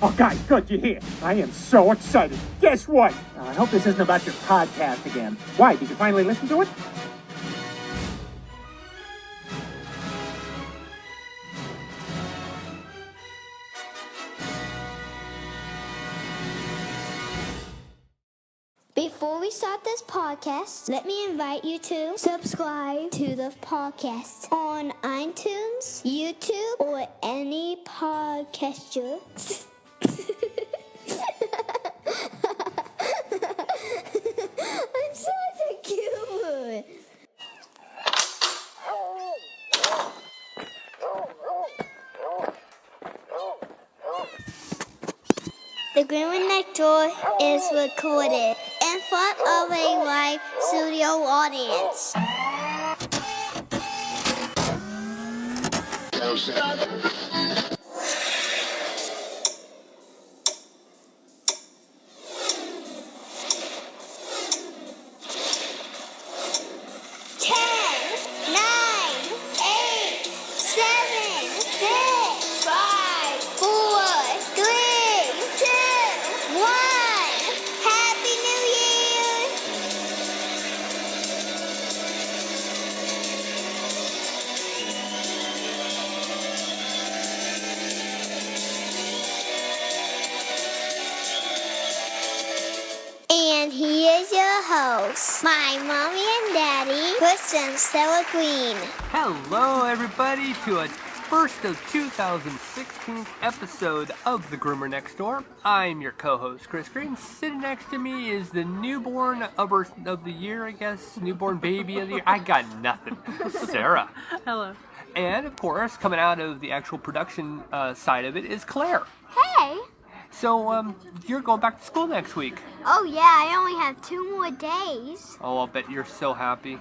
Oh, guys, good, you're here. I am so excited. Guess what? I hope this isn't about your podcast again. Why, did you finally listen to it? Before we start this podcast, let me invite you to subscribe to the podcast on iTunes, YouTube, or any podcaster. I'm such a cute. The Groomer next door is recorded in front of a live studio audience. And here's your host, my mommy and daddy, Chris and Stella Green. Hello, everybody, to a first of 2016 episode of The Groomer Next Door. I'm your co-host, Chris Green. Sitting next to me is the newborn of the year, I guess, newborn baby of the year. I got nothing. Sarah. Hello. And, of course, coming out of the actual production side of it is Claire. Hey. So, you're going back to school next week. Oh yeah, I only have 2 more days. Oh, I'll bet you're so happy.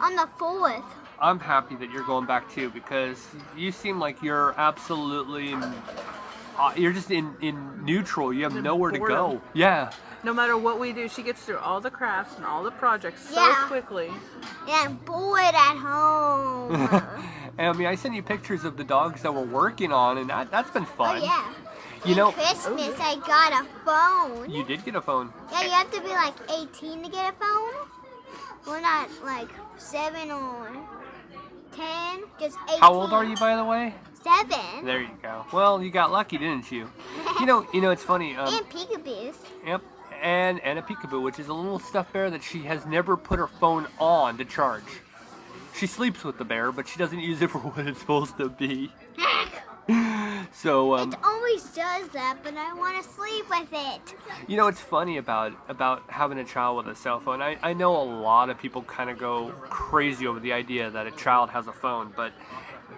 On the 4th. I'm happy that you're going back too, because you seem like you're absolutely, you're just in neutral. You have nowhere to go. Yeah. No matter what we do, she gets through all the crafts and all the projects so quickly. Yeah, I'm bored at home. And I mean, I sent you pictures of the dogs that we're working on, and that's been fun. Oh yeah. You know, Christmas, I got a phone. You did get a phone. Yeah, you have to be like 18 to get a phone. We're not like 7 or 10, just 18. How old are you, by the way? 7. There you go. Well, you got lucky, didn't you? You know, it's funny. And peekaboos. Yep. And a peekaboo, which is a little stuffed bear that she has never put her phone on to charge. She sleeps with the bear, but she doesn't use it for what it's supposed to be. So it always does that, but I want to sleep with it. You know, it's funny about having a child with a cell phone. I know a lot of people kind of go crazy over the idea that a child has a phone, but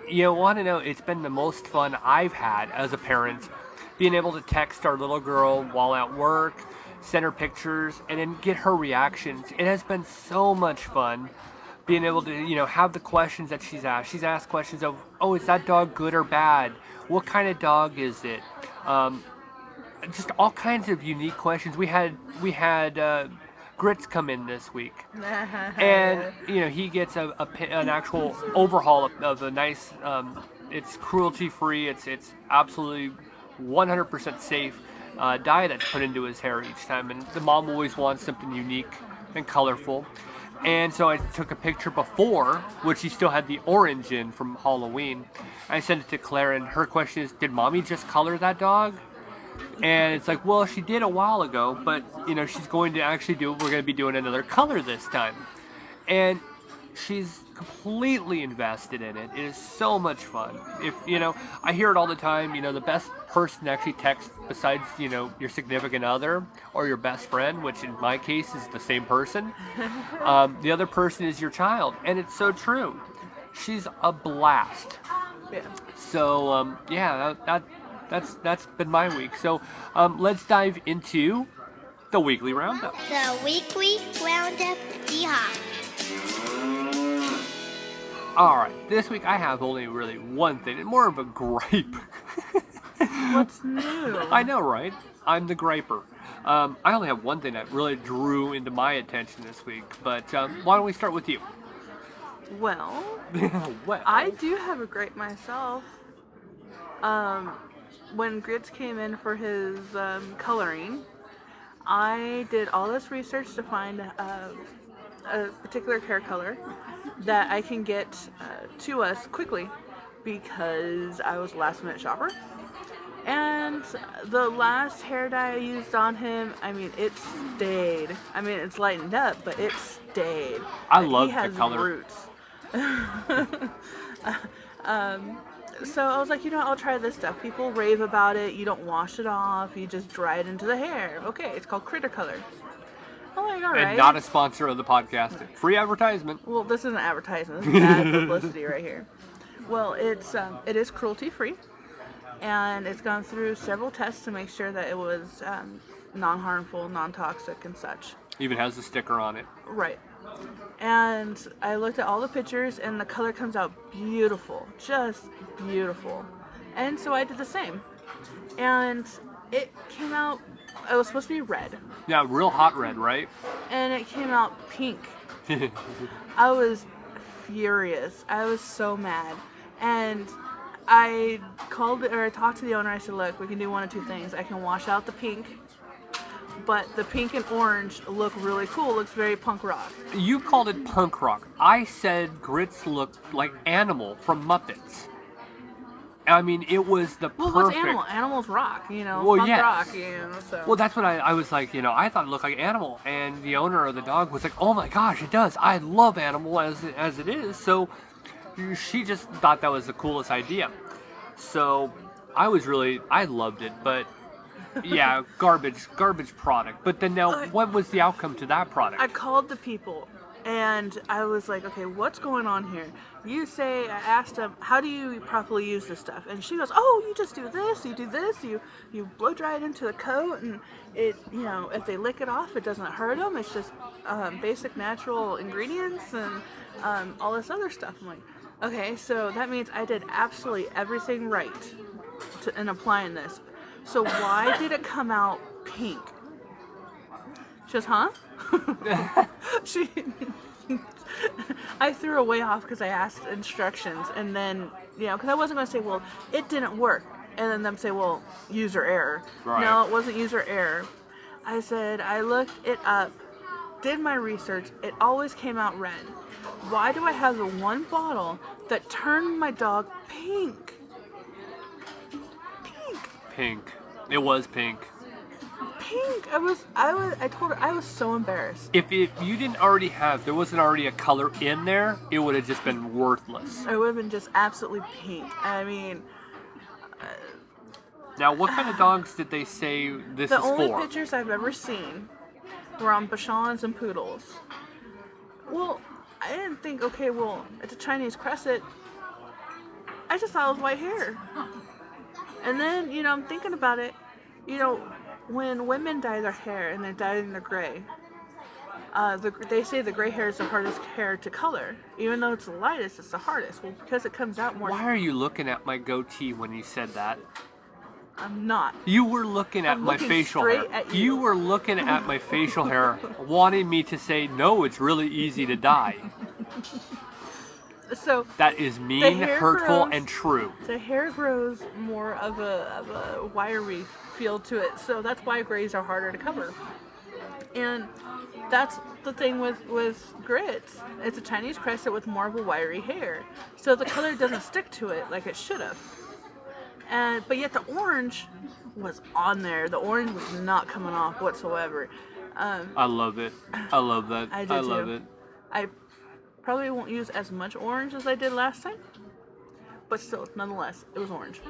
you want to know, it's been the most fun I've had as a parent, being able to text our little girl while at work, send her pictures, and then get her reactions. It has been so much fun being able to, have the questions that she's asked. She's asked questions of, oh, is that dog good or bad? What kind of dog is it? Just all kinds of unique questions. We had Grits come in this week, and he gets an actual overhaul of a nice. It's cruelty-free. It's absolutely 100% safe dye that's put into his hair each time, and the mom always wants something unique and colorful. And so I took a picture before, which he still had the orange in from Halloween. I sent it to Claire, and her question is, did mommy just color that dog? And it's like, well, she did a while ago, but, she's going to actually we're going to be doing another color this time. And she's completely invested in it. It is so much fun. If, I hear it all the time, the best person to actually text besides, your significant other or your best friend, which in my case is the same person, the other person is your child. And it's so true. She's a blast. Yeah. So, that's been my week. So, let's dive into the weekly roundup. The weekly roundup, yeehaw. Alright, this week I have only really one thing, and more of a gripe. What's new? I know, right? I'm the griper. I only have one thing that really drew into my attention this week, but why don't we start with you? Well, Well, I do have a gripe myself. when Grits came in for his coloring, I did all this research to find a particular hair color that I can get to us quickly because I was a last minute shopper. And the last hair dye I used on him, I mean, it stayed. I mean, it's lightened up, but it stayed. I love he has the color. Roots. So I was like, I'll try this stuff. People rave about it. You don't wash it off. You just dry it into the hair. Okay, it's called Critter Color. I'm like, all right. And not a sponsor of the podcast. Free advertisement. Well, this isn't advertisement. This is bad publicity right here. Well, it is cruelty free, and it's gone through several tests to make sure that it was non-harmful, non-toxic, and such. Even has a sticker on it. Right. And I looked at all the pictures, and the color comes out beautiful, just beautiful. And so I did the same. And it came out, it was supposed to be red. Yeah, real hot red, right? And it came out pink. I was furious. I was so mad. And I talked to the owner. I said, look, we can do one of two things. I can wash out the pink, but the pink and orange look really cool. Looks very punk rock. You called it punk rock. I said Grits looked like Animal from Muppets. I mean, it was the perfect... Well, what's Animal? Animal's rock, Well, punk yes. rock, so... Well, that's what I was like, I thought it looked like Animal. And the owner of the dog was like, oh my gosh, it does. I love Animal as it is. So she just thought that was the coolest idea. So I loved it. But yeah, garbage product. But then now, what was the outcome to that product? I called the people. And I was like, okay, what's going on here? I asked them, how do you properly use this stuff? And she goes, oh, you just do this, you blow dry it into the coat, and it, if they lick it off, it doesn't hurt them. It's just basic natural ingredients and all this other stuff. I'm like, okay, so that means I did absolutely everything right in applying this. So why did it come out pink? She goes, huh? I threw her way off because I asked instructions, and then, because I wasn't going to say, well, it didn't work, and then them say, well, user error. Right. No, it wasn't user error. I said, I looked it up, did my research, it always came out red. Why do I have the one bottle that turned my dog pink? Pink. It was pink. Pink. I told her I was so embarrassed. If you didn't already there wasn't already a color in there, it would have just been worthless. It would have been just absolutely pink. I mean... Now, what kind of dogs did they say this is for? The only pictures I've ever seen were on Bichons and Poodles. Well, I didn't think, okay, well, it's a Chinese Crescent. I just thought it was white hair. And then, I'm thinking about it, when women dye their hair and they're dyeing their gray, they say the gray hair is the hardest hair to color. Even though it's the lightest, it's the hardest. Well, because it comes out more... Why are you looking at my goatee when you said that? I'm not. You were looking at my facial hair. You were looking at my facial hair, wanting me to say, no, it's really easy to dye. So that is mean, hurtful, and true. The hair grows more of a wiry feel to it, so that's why grays are harder to cover. And that's the thing with Grits. It's a Chinese Crescent with more of a wiry hair, so the color doesn't stick to it like it should have. But yet the orange was on there. The orange was not coming off whatsoever. I love it. I love that. I love it. I probably won't use as much orange as I did last time, but still, nonetheless, it was orange.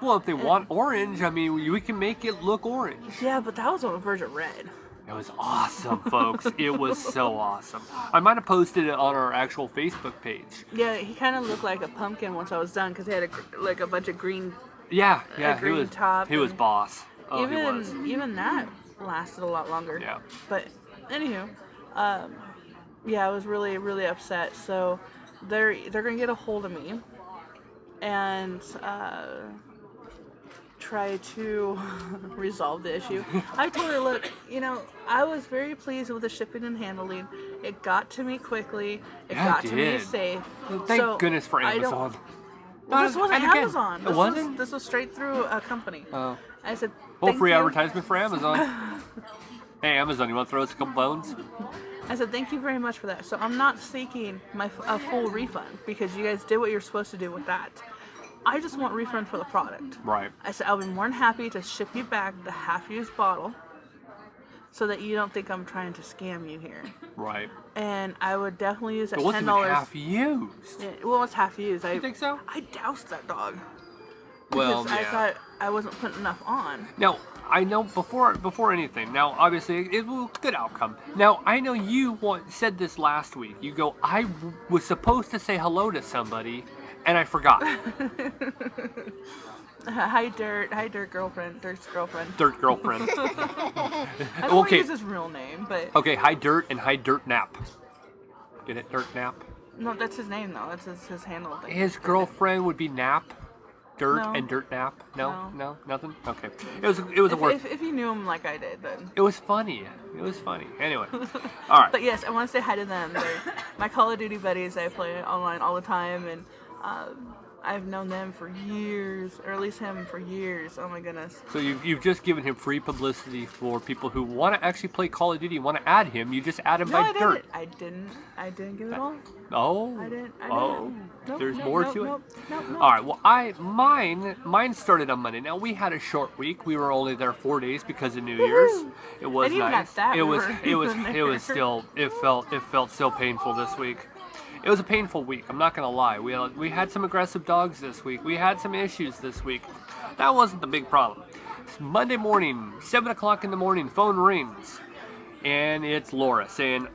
Well, if they want orange, I mean, we can make it look orange. Yeah, but that was on a verge of red. It was awesome, folks. It was so awesome. I might have posted it on our actual Facebook page. Yeah, he kind of looked like a pumpkin once I was done because he had a bunch of green. Yeah, green top. He was boss. Oh, even that lasted a lot longer. Yeah. But anywho, yeah, I was really, really upset. So they're gonna get a hold of me and try to resolve the issue. I told her, look, I was very pleased with the shipping and handling. It got to me quickly. It got to me safe. Thank goodness for Amazon. Well, this wasn't And again, Amazon. It wasn't? This was straight through a company. Oh. I said, Well, thank free you. advertisement for Amazon. Hey, Amazon, you want to throw us a couple bones? I said, thank you very much for that. So I'm not seeking a full refund because you guys did what you're supposed to do with that. I just want refund for the product. Right. I said, I'll be more than happy to ship you back the half-used bottle so that you don't think I'm trying to scam you here. Right. And I would definitely use that It wasn't $10. even half used. Yeah, well, it's half used. You think so? I doused that dog. Well, Because I yeah. thought I wasn't putting enough on. Now, I know before anything. Now, obviously, it was a good outcome. Now, I know you said this last week. You go, I was supposed to say hello to somebody, and I forgot. Hi, Dirt. Hi, Dirt girlfriend. Dirt's girlfriend. Dirt girlfriend. I don't want to use his real name, but Okay, hi Dirt and hi Dirt Nap. Get it, Dirt Nap? no, that's his name though. That's his handle thing. His girlfriend would be Nap. Dirt No. and Dirt Nap? No? No. Nothing? Okay. It was a word. If you knew him like I did, then. It was funny. It was funny. Anyway. All right. But yes, I want to say hi to them. They're my Call of Duty buddies. I play online all the time, and I've known them for years, or at least him for years. Oh my goodness. So you've just given him free publicity for people who want to actually play Call of Duty, want to add him. You just add him No, by Dirt. I didn't give it all. Oh. I didn't. Oh. Nope, There's nope, more nope, to nope, it. Nope, nope. All right. Well, mine started on Monday. Now we had a short week. We were only there 4 days because of New Year's. It was And even nice. at that, it we was. weren't It was. even It was there. still. It felt so painful this week. It was a painful week. I'm not gonna lie. We had some aggressive dogs this week. We had some issues this week. That wasn't the big problem. It's Monday morning, 7 o'clock in the morning. Phone rings, and it's Laura saying,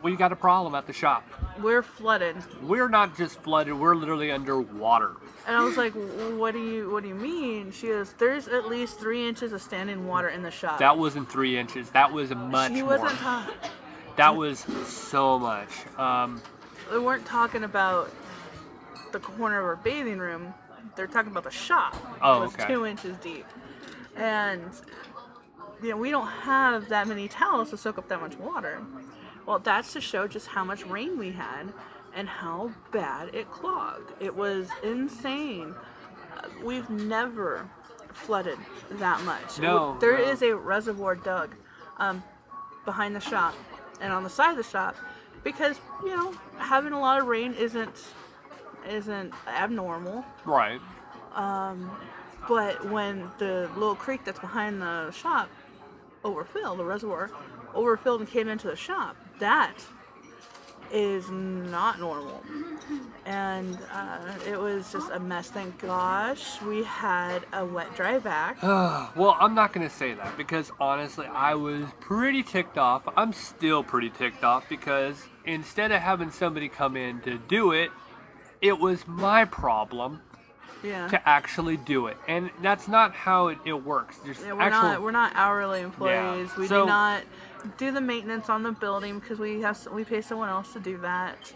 we got a problem at the shop. We're flooded. We're not just flooded. We're literally underwater. And I was like, what do you mean? She goes, there's at least 3 inches of standing water in the shop. That wasn't 3 inches. That was much She more. wasn't talking. That was so much. They weren't talking about the corner of our bathing room. They're talking about the shop. Oh, It was okay. 2 inches deep. And, we don't have that many towels to soak up that much water. Well, that's to show just how much rain we had and how bad it clogged. It was insane. We've never flooded that much. No, There no. is a reservoir dug behind the shop and on the side of the shop because, having a lot of rain isn't abnormal. Right. But when the little creek that's behind the shop overfilled, the reservoir overfilled and came into the shop, that is not normal. And it was just a mess. Thank gosh we had a wet dry back. Well, I'm not going to say that because honestly, I was pretty ticked off. I'm still pretty ticked off because instead of having somebody come in to do it, it was my problem Yeah. to actually do it. And that's not how it works. Just Yeah, we're not hourly employees. Yeah. We So- do not do the maintenance on the building because we pay someone else to do that.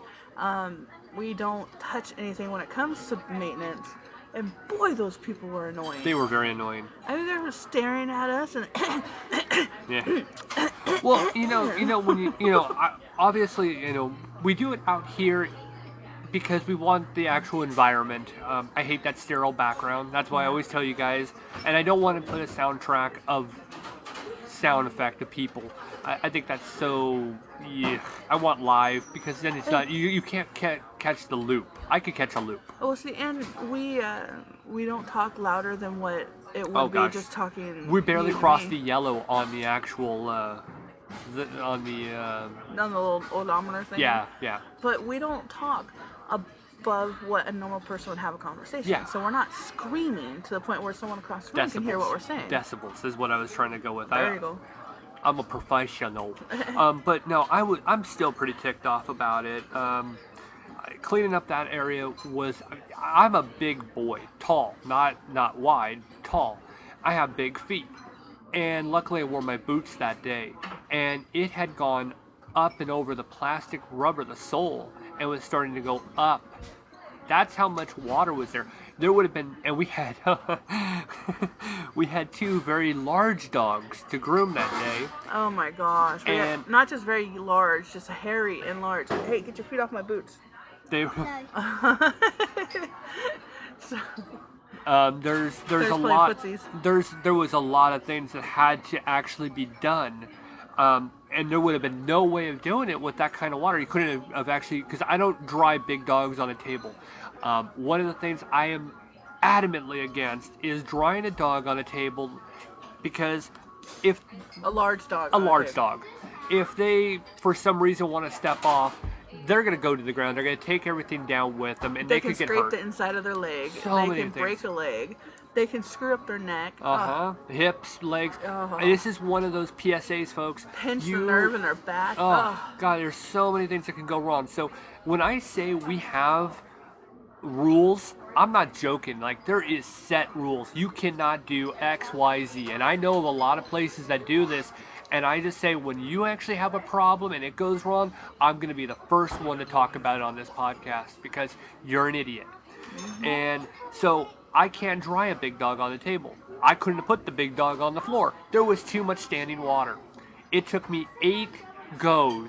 We don't touch anything when it comes to maintenance. And boy, those people were annoying. They were very annoying. I mean, they were staring at us and Yeah. Well, when obviously, we do it out here because we want the actual environment. I hate that sterile background. That's why I always tell you guys, and I don't want to put a soundtrack of sound effect of people. I think that's so. Yeah, I want live because then it's not. You can't catch the loop. I could catch a loop. oh, see, and we don't talk louder than what it would Oh, be gosh. just talking. We barely you to crossed me. the yellow on the actual. on the little odometer thing. Yeah. But we don't talk above what a normal person would have a conversation. Yeah. So we're not screaming to the point where someone across the room can hear what we're saying. Decibels is what I was trying to go with. There you go. I'm a professional. But no, I'm still pretty ticked off about it. Cleaning up that area was. I'm a big boy, tall, not wide, tall. I have big feet, and luckily I wore my boots that day, and it had gone up and over the plastic rubber, the sole, and was starting to go up. That's how much water was there. There would have been, and we had we had 2 very large dogs to groom that day. Oh my gosh. We had And- not just very large, just hairy and large. Hey, get your feet off my boots. They So, There's There's a playing lot. footsies. There was a lot of things that had to actually be done, and there would have been no way of doing it with that kind of water. You couldn't have actually, because I don't dry big dogs on a table. One of the things I am adamantly against is drying a dog on a table, because if A large dog. a large Okay. dog, if they for some reason want to step off, they're going to go to the ground. They're going to take everything down with them, and They they can could get scrape hurt. the inside of their leg. So They many can things. break a leg. They can screw up their neck. Hips, legs. Uh-huh. This is one of those PSAs, folks. Pinch the nerve in their back. Oh, God, there's so many things that can go wrong. So when I say we have rules, I'm not joking. Like, there is set rules. You cannot do X, Y, Z. And I know of a lot of places that do this. And I just say, when you actually have a problem and it goes wrong, I'm going to be the first one to talk about it on this podcast, because you're an idiot. And so I can't dry a big dog on the table. I couldn't have put the big dog on the floor. There was too much standing water. It took me 8 goes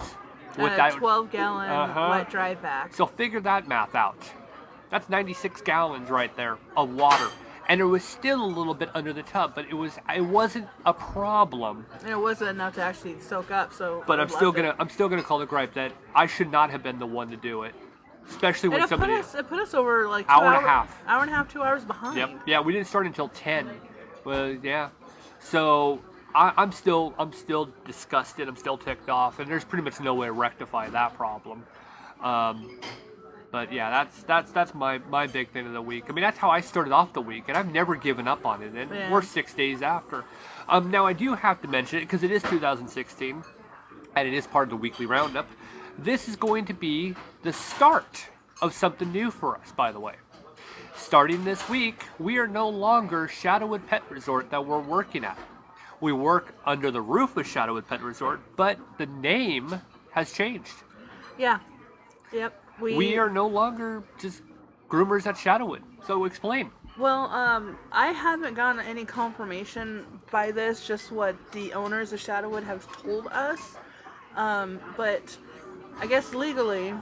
with And that. a 12-gallon wet dry vac. So figure that math out. That's 96 gallons right there of water. And there was still a little bit under the tub, but it wasn't a problem. And it wasn't enough to actually soak up. So. But I I'm still loved gonna call the gripe that I should not have been the one to do it, especially when And somebody. it put us over like Hour and a half. Hour and a half, 2 hours behind. Yep. Yeah, we didn't start until 10. Well, yeah. So I'm still disgusted. I'm still ticked off, and there's pretty much no way to rectify that problem. But yeah, that's my big thing of the week. I mean, that's how I started off the week, and I've never given up on it. And Yeah. we're 6 days after. Now I do have to mention it because it is 2016, and it is part of the weekly roundup. This is going to be the start of something new for us, by the way. Starting this week, we are no longer Shadowwood Pet Resort that we're working at. We work under the roof of Shadowwood Pet Resort, but the name has changed. Yeah. Yep. We are no longer just groomers at Shadowwood. So explain. Well, I haven't gotten any confirmation by this, just what the owners of Shadowwood have told us. But I guess legally,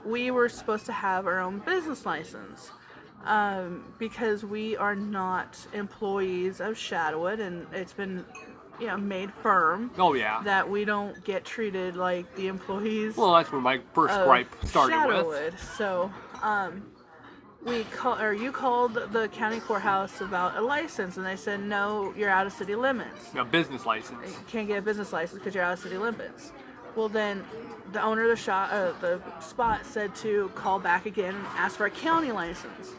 we were supposed to have our own business license. Because we are not employees of Shadowwood, and it's been, made firm Oh, yeah. that we don't get treated like the employees Well, that's where my first gripe started with. Shadowwood. So, you called the county courthouse about a license, and they said, no, you're out of city limits. A business license. You can't get a business license because you're out of city limits. Well, then the owner of the spot said to call back again and ask for a county license.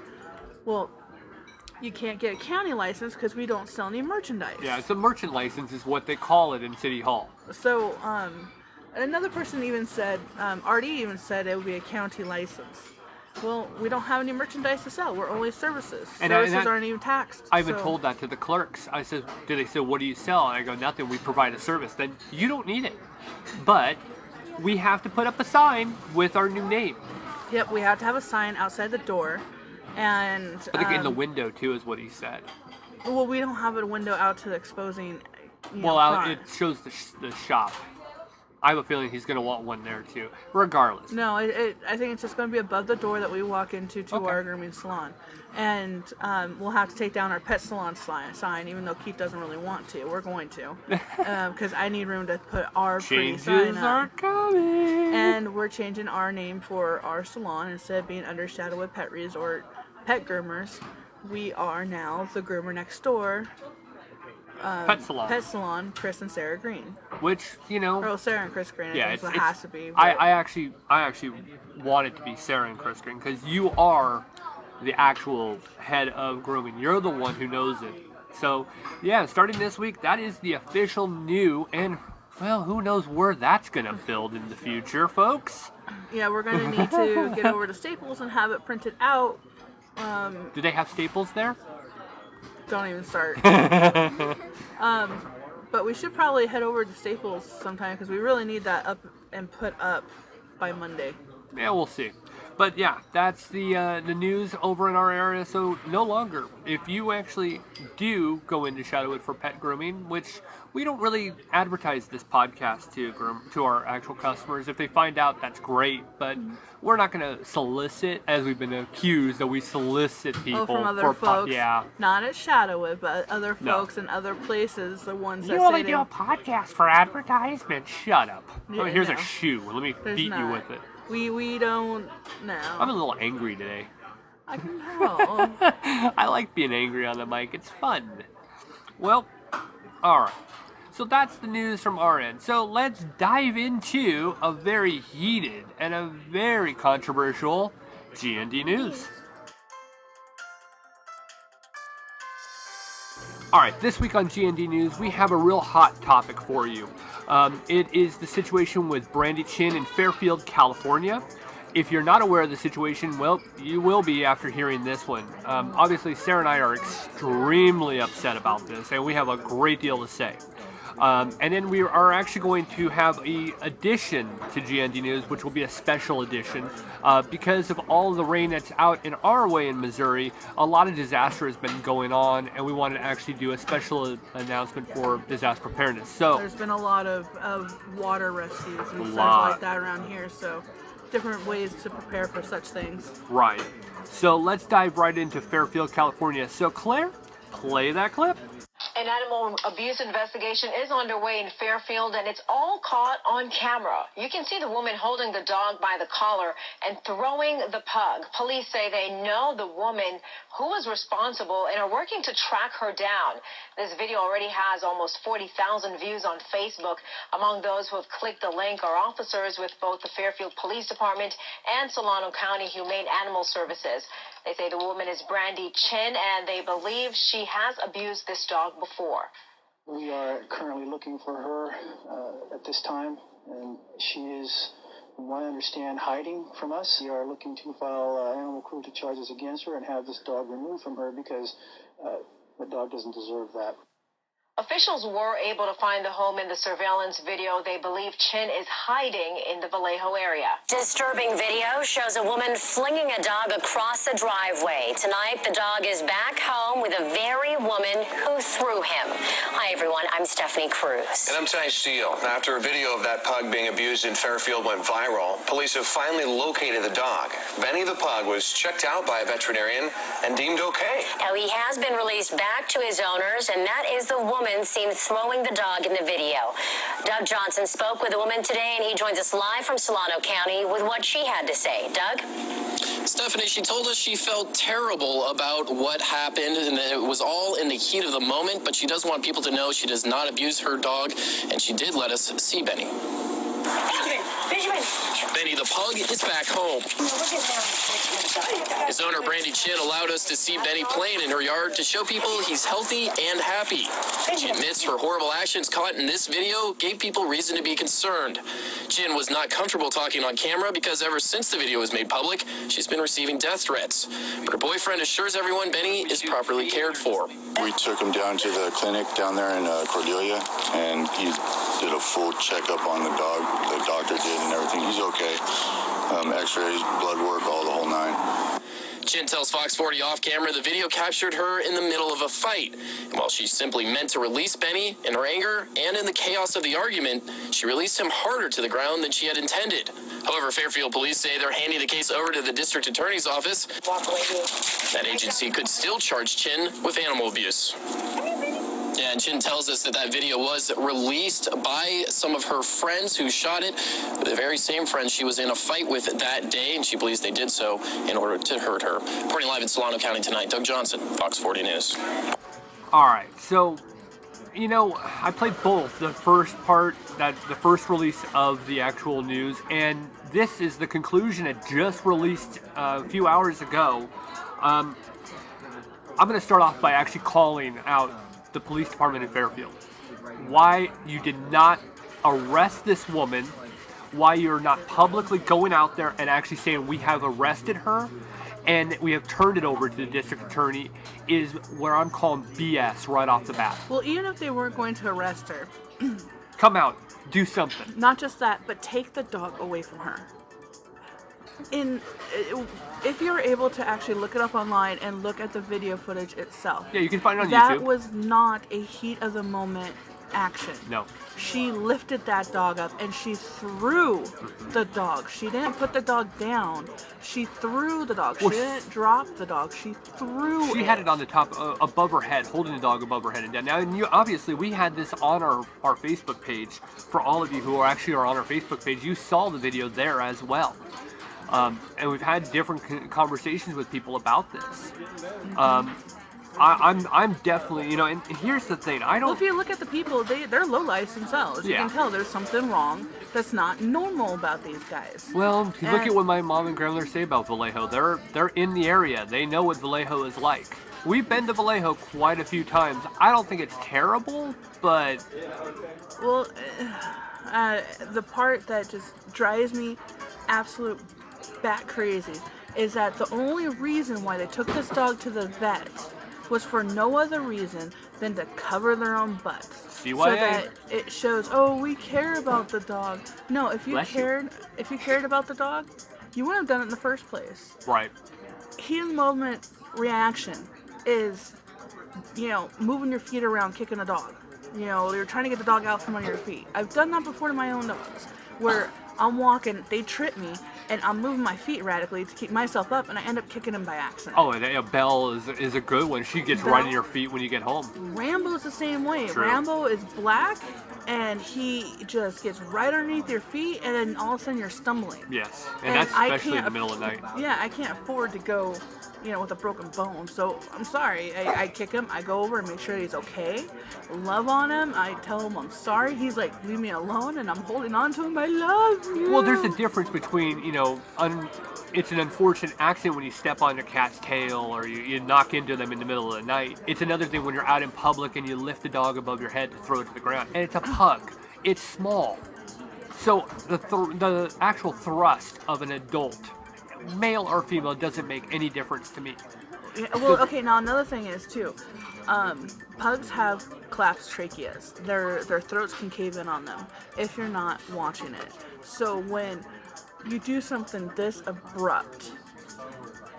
Well, you can't get a county license because we don't sell any merchandise. Yeah, it's a merchant license is what they call it in City Hall. So, another person even said, RD even said it would be a county license. Well, we don't have any merchandise to sell. We're only services. Services aren't even taxed. I even told that to the clerks. I said, they say, what do you sell? And I go, nothing. We provide a service. Then you don't need it. But we have to put up a sign with our new name. Yep, we have to have a sign outside the door. And I think in the window, too, is what he said. well, we don't have a window out to the exposing. It shows the shop. I have a feeling he's going to want one there, too. Regardless. No, I think it's just going to be above the door that we walk into Okay. our grooming salon. And we'll have to take down our pet salon sign, even though Keith doesn't really want to. We're going to. Because I need room to put our pretty sign Changes up. are coming. And we're changing our name for our salon. Instead of being under Shadowwood Pet Resort Pet Groomers, we are now the Groomer next door. Pet salon. Chris and Sarah Green. Which, Or Sarah and Chris Green, I think it has to be. But I actually want it to be Sarah and Chris Green, because you are the actual head of grooming. You're the one who knows it. So, yeah, starting this week, that is the official new, and, well, who knows where that's going to build in the future, folks. yeah, we're going to need to get over to Staples and have it printed out. Do they have Staples there? Don't even start. But we should probably head over to Staples sometime because we really need that up and put up by Monday. Yeah, we'll see. But yeah, that's the news over in our area. So no longer, if you actually do go into Shadowwood for pet grooming, which we don't really advertise this podcast to our actual customers. If they find out, that's great, but we're not going to solicit, as we've been accused that we solicit people from other folks. Yeah, Not at Shadowwood, but other folks in other places. The ones that you say only they do a podcast for advertisement. Shut up. Yeah, Here's no. a shoe. Let me There's beat you not. with it. We don't know. I'm a little angry today. I can tell. I like being angry on the mic. It's fun. Well, alright. So that's the news from our end. So let's dive into a very heated and a very controversial G&D news. Alright, this week on G&D News, we have a real hot topic for you. It is the situation with Brandy Chin in Fairfield, California. If you're not aware of the situation, well, you will be after hearing this one. Obviously, Sarah and I are extremely upset about this, and we have a great deal to say. And then we are actually going to have an addition to GND News, which will be a special edition. Because of all the rain that's out in our way in Missouri, a lot of disaster has been going on, and we wanted to actually do a special announcement for disaster preparedness. So There's been a lot of water rescues and such lot. like that around here, so different ways to prepare for such things. Right. So let's dive right into Fairfield, California. So Claire, play that clip. An animal abuse investigation is underway in Fairfield, and it's all caught on camera. You can see the woman holding the dog by the collar and throwing the pug. Police say they know the woman who was responsible and are working to track her down. This video already has almost 40,000 views on Facebook. Among those who have clicked the link are officers with both the Fairfield Police Department and Solano County Humane Animal Services. They say the woman is Brandy Chin, and they believe she has abused this dog before. We are currently looking for her at this time, and she is, from what I understand, hiding from us. We are looking to file animal cruelty charges against her and have this dog removed from her because the dog doesn't deserve that. Officials were able to find the home in the surveillance video. They believe Chin is hiding in the Vallejo area. Disturbing video shows a woman flinging a dog across a driveway. Tonight, the dog is back home with a very woman who threw him. Hi, everyone. I'm Stephanie Cruz. And I'm Ty Steele. After a video of that pug being abused in Fairfield went viral, police have finally located the dog. Benny the pug was checked out by a veterinarian and deemed okay. Now, he has been released back to his owners, and that is the woman seen throwing the dog in the video. Doug Johnson spoke with the woman today, and he joins us live from Solano County with what she had to say. Doug? Stephanie, she told us she felt terrible about what happened, and it was all in the heat of the moment, but she does want people to know she does not abuse her dog, and she did let us see Benny. Benjamin! Benny the pug is back home. His owner, Brandy Chin, allowed us to see Benny playing in her yard to show people he's healthy and happy. She admits her horrible actions caught in this video gave people reason to be concerned. Chin was not comfortable talking on camera because ever since the video was made public, she's been receiving death threats. But her boyfriend assures everyone Benny is properly cared for. We took him down to the clinic down there in Cordelia, and he did a full checkup on the dog. The doctor did and everything. He's okay. X-rays, blood work, all the whole nine. Chin tells Fox 40 off camera the video captured her in the middle of a fight. And while she simply meant to release Benny, in her anger and in the chaos of the argument, she released him harder to the ground than she had intended. However, Fairfield police say they're handing the case over to the district attorney's office. That agency could still charge Chin with animal abuse. Yeah, and Chin tells us that video was released by some of her friends who shot it, the very same friends she was in a fight with that day, and she believes they did so in order to hurt her. Reporting live in Solano County tonight, Doug Johnson, Fox 40 News. All right, so, you know, I played both the first part, the first release of the actual news, and this is the conclusion it just released a few hours ago. I'm going to start off by actually calling out the police department in Fairfield. Why you did not arrest this woman, why you're not publicly going out there and actually saying we have arrested her and we have turned it over to the district attorney is where I'm calling BS right off the bat. Well, even if they weren't going to arrest her, come out, do something. not just that, but take the dog away from her. if you're able to actually look it up online and look at the video footage itself, Yeah, you can find it on YouTube. That was not a heat of the moment action. No. She lifted that dog up and she threw the dog. She didn't put the dog down. She threw the dog. She didn't drop the dog. She threw it. She had it on the top, above her head, holding the dog above her head and down. Now, and obviously, we had this on our Facebook page. For all of you who are on our Facebook page, you saw the video there as well. And we've had different conversations with people about this. I'm definitely, and here's the thing, Well, if you look at the people, they're lowlifes themselves. You can tell there's something wrong that's not normal about these guys. Well, if you look at what my mom and grandmother say about Vallejo, they're in the area. They know what Vallejo is like. We've been to Vallejo quite a few times. I don't think it's terrible, but... Well, the part that just drives me absolute bat crazy is that the only reason why they took this dog to the vet was for no other reason than to cover their own butts. CYA. So that it shows, oh, we care about the dog. No, if you cared about the dog, you wouldn't have done it in the first place. Right. Heat of the moment reaction is, moving your feet around, kicking a dog. You're trying to get the dog out from under your feet. I've done that before to my own dogs, where I'm walking, they trip me, and I'm moving my feet radically to keep myself up, and I end up kicking them by accident. Oh, and Belle is a good one. She gets right in your feet when you get home. Rambo's the same way. True. Rambo is black, and he just gets right underneath your feet, and then all of a sudden you're stumbling. Yes, and that's especially in the middle of the night. Yeah, I can't afford to go, with a broken bone. So I'm sorry. I kick him. I go over and make sure he's okay. Love on him. I tell him I'm sorry. He's like, leave me alone, and I'm holding on to him. I love you. Well, there's a difference between, it's an unfortunate accident when you step on a cat's tail or you knock into them in the middle of the night. It's another thing when you're out in public and you lift the dog above your head to throw it to the ground. And it's a pug. It's small. So the actual thrust of an adult, male or female, doesn't make any difference to me. Yeah, well, okay, now another thing is, too, pugs have collapsed tracheas. Their throats can cave in on them if you're not watching it. So when you do something this abrupt,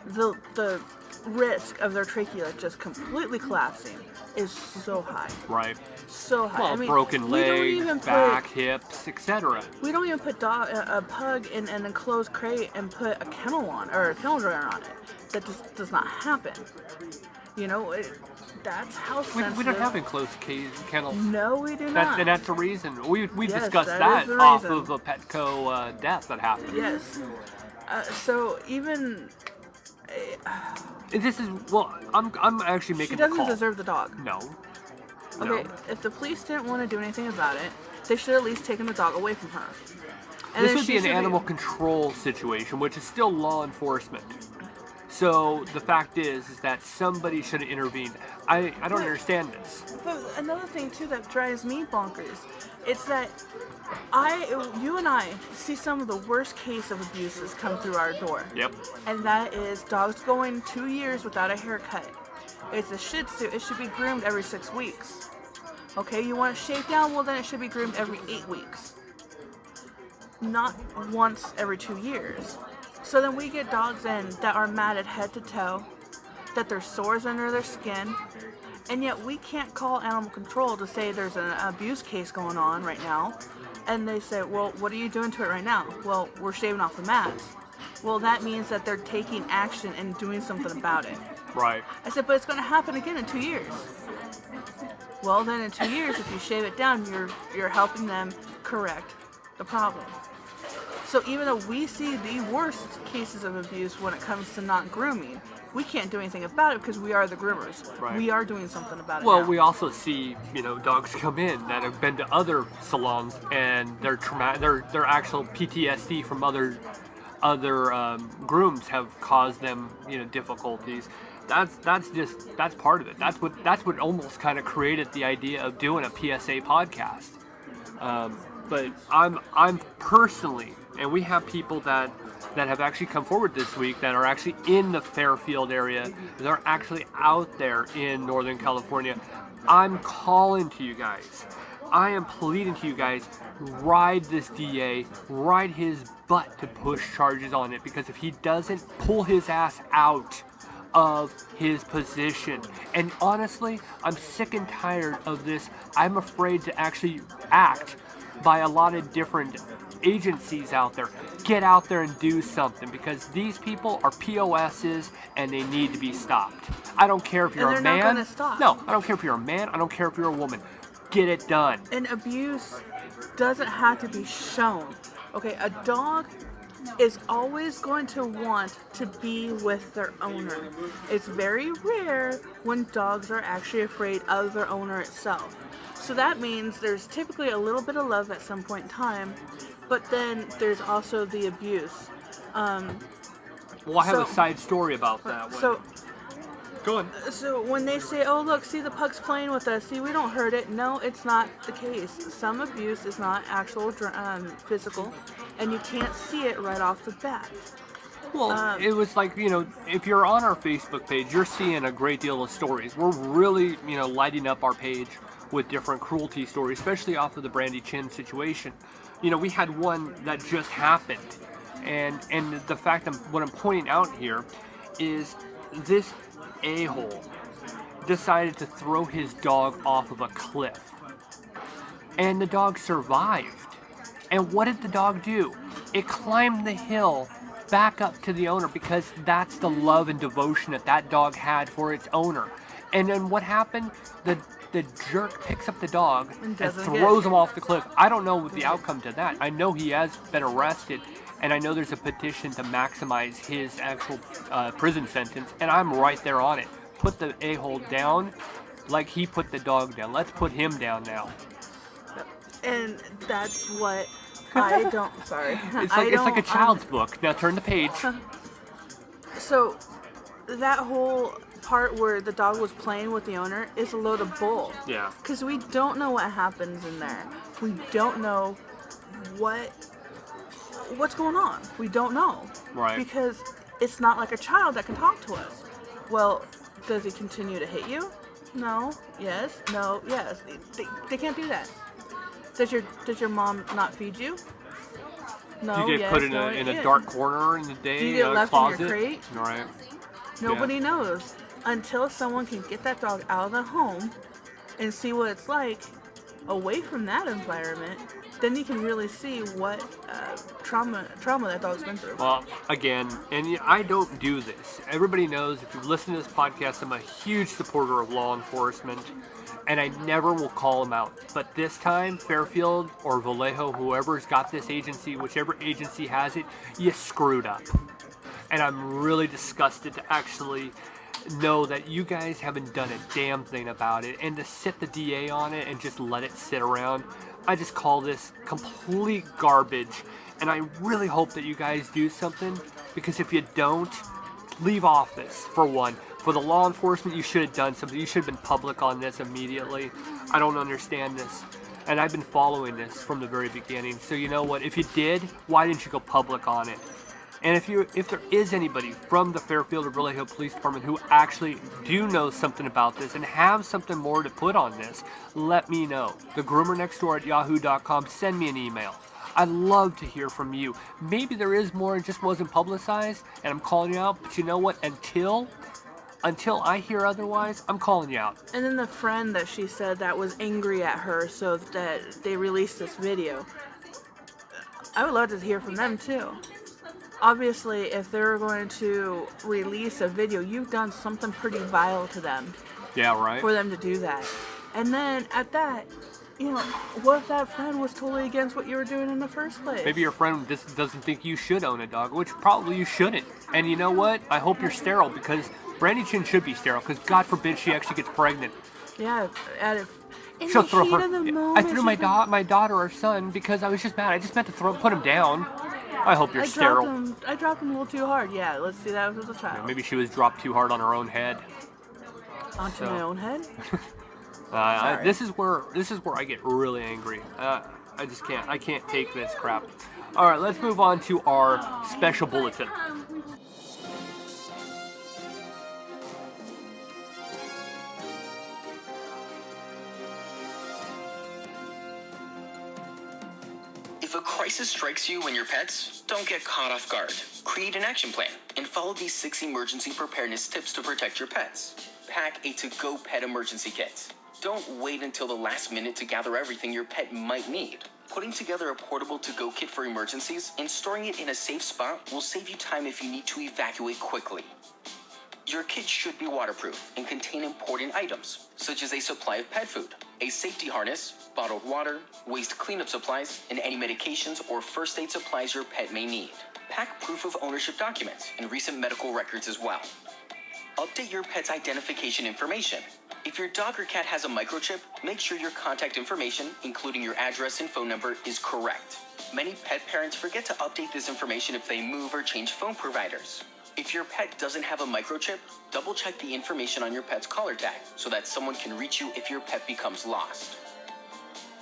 the risk of their trachea just completely collapsing is so high. Right. So high. Well, broken legs, back, hips, etc. We don't even put a pug in an enclosed crate and put a kennel on, or a kennel dryer on it. That just does not happen. That's how sensitive. We don't have enclosed kennels. No, we do not. And that's the reason. We've Yes, discussed that that off of a Petco death that happened. Yes. So even... This is, I'm actually making a call. She doesn't deserve the dog. No. Okay, if the police didn't want to do anything about it, they should at least taken the dog away from her. And this would be an animal control situation, which is still law enforcement. So the fact is that somebody should have intervened. I don't understand this. But another thing too that drives me bonkers, it's that you and I see some of the worst case of abuses come through our door. Yep. And that is dogs going 2 years without a haircut. It's a Shih Tzu. It should be groomed every 6 weeks. Okay, you want it shaved down? Well, then it should be groomed every 8 weeks. Not once every 2 years. So then we get dogs in that are matted head to toe, that there's sores under their skin, and yet we can't call animal control to say there's an abuse case going on right now. And they say, well, what are you doing to it right now? Well, we're shaving off the mats. Well, that means that they're taking action and doing something about it. Right. I said, but it's going to happen again in 2 years. Well, then in 2 years, if you shave it down, you're helping them correct the problem. So even though we see the worst cases of abuse when it comes to not grooming, we can't do anything about it because we are the groomers. Right. We are doing something about it Well, now. we also see, dogs come in that have been to other salons and their actual PTSD from other grooms have caused them, difficulties. That's part of it. That's what almost kind of created the idea of doing a PSA podcast. But I'm personally, and we have people that have actually come forward this week that are actually in the Fairfield area. They're actually out there in Northern California. I'm calling to you guys. I am pleading to you guys, ride this DA, ride his butt to push charges on it, because if he doesn't, pull his ass out of his position. And honestly, I'm sick and tired of this. I'm afraid to actually act by a lot of different agencies out there. Get out there and do something, because these people are POSs and they need to be stopped. I don't care if you're a man. Not gonna stop. No, I don't care if you're a man. I don't care if you're a woman. Get it done. And abuse doesn't have to be shown. Okay, a dog is always going to want to be with their owner. It's very rare when dogs are actually afraid of their owner itself. So that means there's typically a little bit of love at some point in time, but then there's also the abuse. Well, I have a side story about that. Go on. So when they say, oh look, see the pug's playing with us, see we don't hurt it. No, it's not the case. Some abuse is not actual physical, and you can't see it right off the bat. Well, it was like, if you're on our Facebook page, you're seeing a great deal of stories. We're really, lighting up our page with different cruelty stories, especially off of the Brandy Chin situation. We had one that just happened, and the fact that what I'm pointing out here is this a-hole decided to throw his dog off of a cliff, and the dog survived. And what did the dog do? It climbed the hill back up to the owner, because that's the love and devotion that dog had for its owner. And then what happened? The jerk picks up the dog and throws him off the cliff. I don't know the outcome to that. I know he has been arrested, and I know there's a petition to maximize his actual prison sentence, and I'm right there on it. Put the a-hole down like he put the dog down. Let's put him down now. And that's what I don't. Sorry, it's like a child's book. Now turn the page. So that whole part where the dog was playing with the owner is a load of bull. Yeah. Because we don't know what happens in there. We don't know what's going on. We don't know. Right. Because it's not like a child that can talk to us. Well, does he continue to hit you? No. Yes. No. Yes. They can't do that. Does your mom not feed you? No. Do you get put in a dark corner in the day? Do you get left closet? in your crate? Right. Nobody knows until someone can get that dog out of the home and see what it's like away from that environment. Then you can really see what trauma that dog's been through. Well, again, and I don't do this. Everybody knows, if you've listened to this podcast, I'm a huge supporter of law enforcement, and I never will call them out. But this time, Fairfield or Vallejo, whoever's got this agency, whichever agency has it, you screwed up. And I'm really disgusted to actually know that you guys haven't done a damn thing about it, and to sit the DA on it and just let it sit around. I just call this complete garbage, and I really hope that you guys do something, because if you don't, leave office, for one. For the law enforcement, you should have done something. You should have been public on this immediately. I don't understand this, and I've been following this from the very beginning. So you know what? If you did, why didn't you go public on it? And if there is anybody from the Fairfield or Vallejo Police Department who actually do know something about this and have something more to put on this, let me know. thegroomernextdoor@yahoo.com. Send me an email. I'd love to hear from you. Maybe there is more and just wasn't publicized, and I'm calling you out. But you know what? Until I hear otherwise, I'm calling you out. And then the friend that she said that was angry at her so that they released this video, I would love to hear from them too. Obviously, if they're going to release a video, you've done something pretty vile to them. Yeah, right. For them to do that. And then at that, what if that friend was totally against what you were doing in the first place? Maybe your friend just doesn't think you should own a dog, which probably you shouldn't. And you know what? I hope you're sterile, because Brandy Chin should be sterile, because God forbid she actually gets pregnant. Yeah, She'll throw her. I threw my daughter or son because I was just mad. I just meant to put him down. I hope you're sterile. I dropped him a little too hard. Yeah, let's see that as a child. Yeah, maybe she was dropped too hard on her own head. Onto my own head? This is where I get really angry. I just can't. I can't take this crap. All right, let's move on to our special bulletin. If a crisis strikes you and your pets, don't get caught off guard. Create an action plan and follow these 6 emergency preparedness tips to protect your pets. Pack a to-go pet emergency kit. Don't wait until the last minute to gather everything your pet might need. Putting together a portable to-go kit for emergencies and storing it in a safe spot will save you time if you need to evacuate quickly. Your kit should be waterproof and contain important items, such as a supply of pet food, a safety harness, bottled water, waste cleanup supplies, and any medications or first aid supplies your pet may need. Pack proof of ownership documents and recent medical records as well. Update your pet's identification information. If your dog or cat has a microchip, make sure your contact information, including your address and phone number, is correct. Many pet parents forget to update this information if they move or change phone providers. If your pet doesn't have a microchip, double-check the information on your pet's collar tag so that someone can reach you if your pet becomes lost.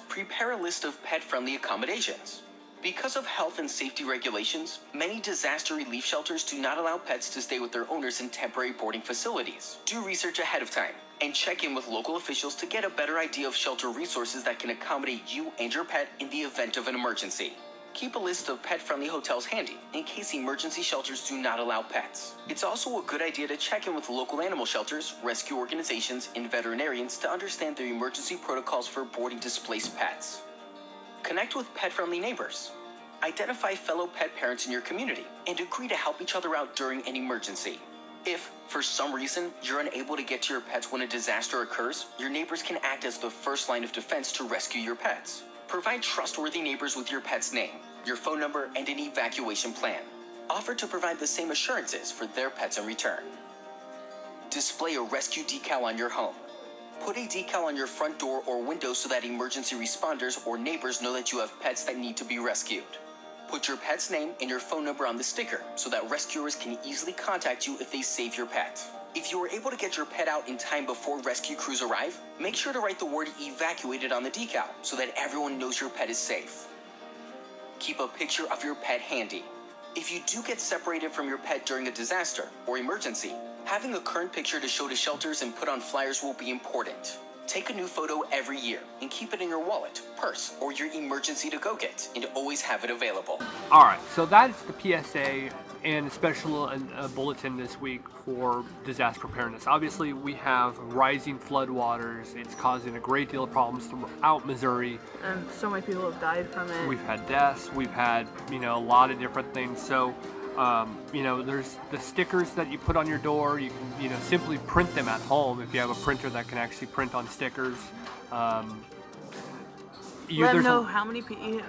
Prepare a list of pet-friendly accommodations. Because of health and safety regulations, many disaster relief shelters do not allow pets to stay with their owners in temporary boarding facilities. Do research ahead of time and check in with local officials to get a better idea of shelter resources that can accommodate you and your pet in the event of an emergency. Keep a list of pet-friendly hotels handy in case emergency shelters do not allow pets. It's also a good idea to check in with local animal shelters, rescue organizations, and veterinarians to understand their emergency protocols for boarding displaced pets. Connect with pet-friendly neighbors. Identify fellow pet parents in your community and agree to help each other out during an emergency. If, for some reason, you're unable to get to your pets when a disaster occurs, your neighbors can act as the first line of defense to rescue your pets. Provide trustworthy neighbors with your pet's name, your phone number, and an evacuation plan. Offer to provide the same assurances for their pets in return. Display a rescue decal on your home. Put a decal on your front door or window so that emergency responders or neighbors know that you have pets that need to be rescued. Put your pet's name and your phone number on the sticker so that rescuers can easily contact you if they save your pet. If you are able to get your pet out in time before rescue crews arrive, make sure to write the word evacuated on the decal so that everyone knows your pet is safe. Keep a picture of your pet handy. If you do get separated from your pet during a disaster or emergency, having a current picture to show to shelters and put on flyers will be important. Take a new photo every year and keep it in your wallet, purse, or your emergency to-go kit, and always have it available. All right, so that's the PSA and a special bulletin this week for disaster preparedness. Obviously, we have rising floodwaters. It's causing a great deal of problems throughout Missouri. And so many people have died from it. We've had deaths. We've had, a lot of different things. So, there's the stickers that you put on your door. You can, simply print them at home if you have a printer that can actually print on stickers. Let them know how many people.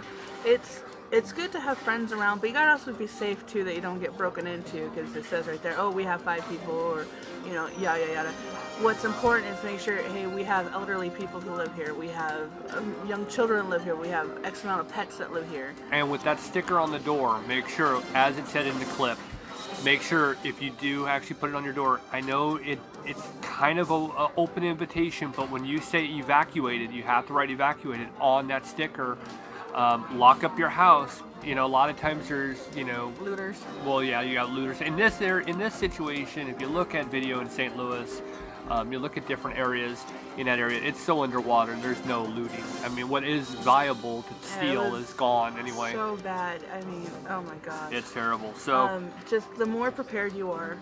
It's good to have friends around, but you gotta also be safe too that you don't get broken into, because it says right there, oh, we have 5 people, or yada yada. What's important is make sure, hey, we have elderly people who live here, we have young children live here, we have X amount of pets that live here. And with that sticker on the door, make sure, as it said in the clip, make sure if you do actually put it on your door, I know it's kind of an open invitation, but when you say evacuated, you have to write evacuated on that sticker. Lock up your house. A lot of times there's, looters. Well, yeah, you got looters. In this situation, if you look at video in St. Louis, you look at different areas in that area, it's so underwater, there's no looting. I mean, what is viable to steal is gone anyway. So bad. I mean, oh my gosh. It's terrible. So just the more prepared you are,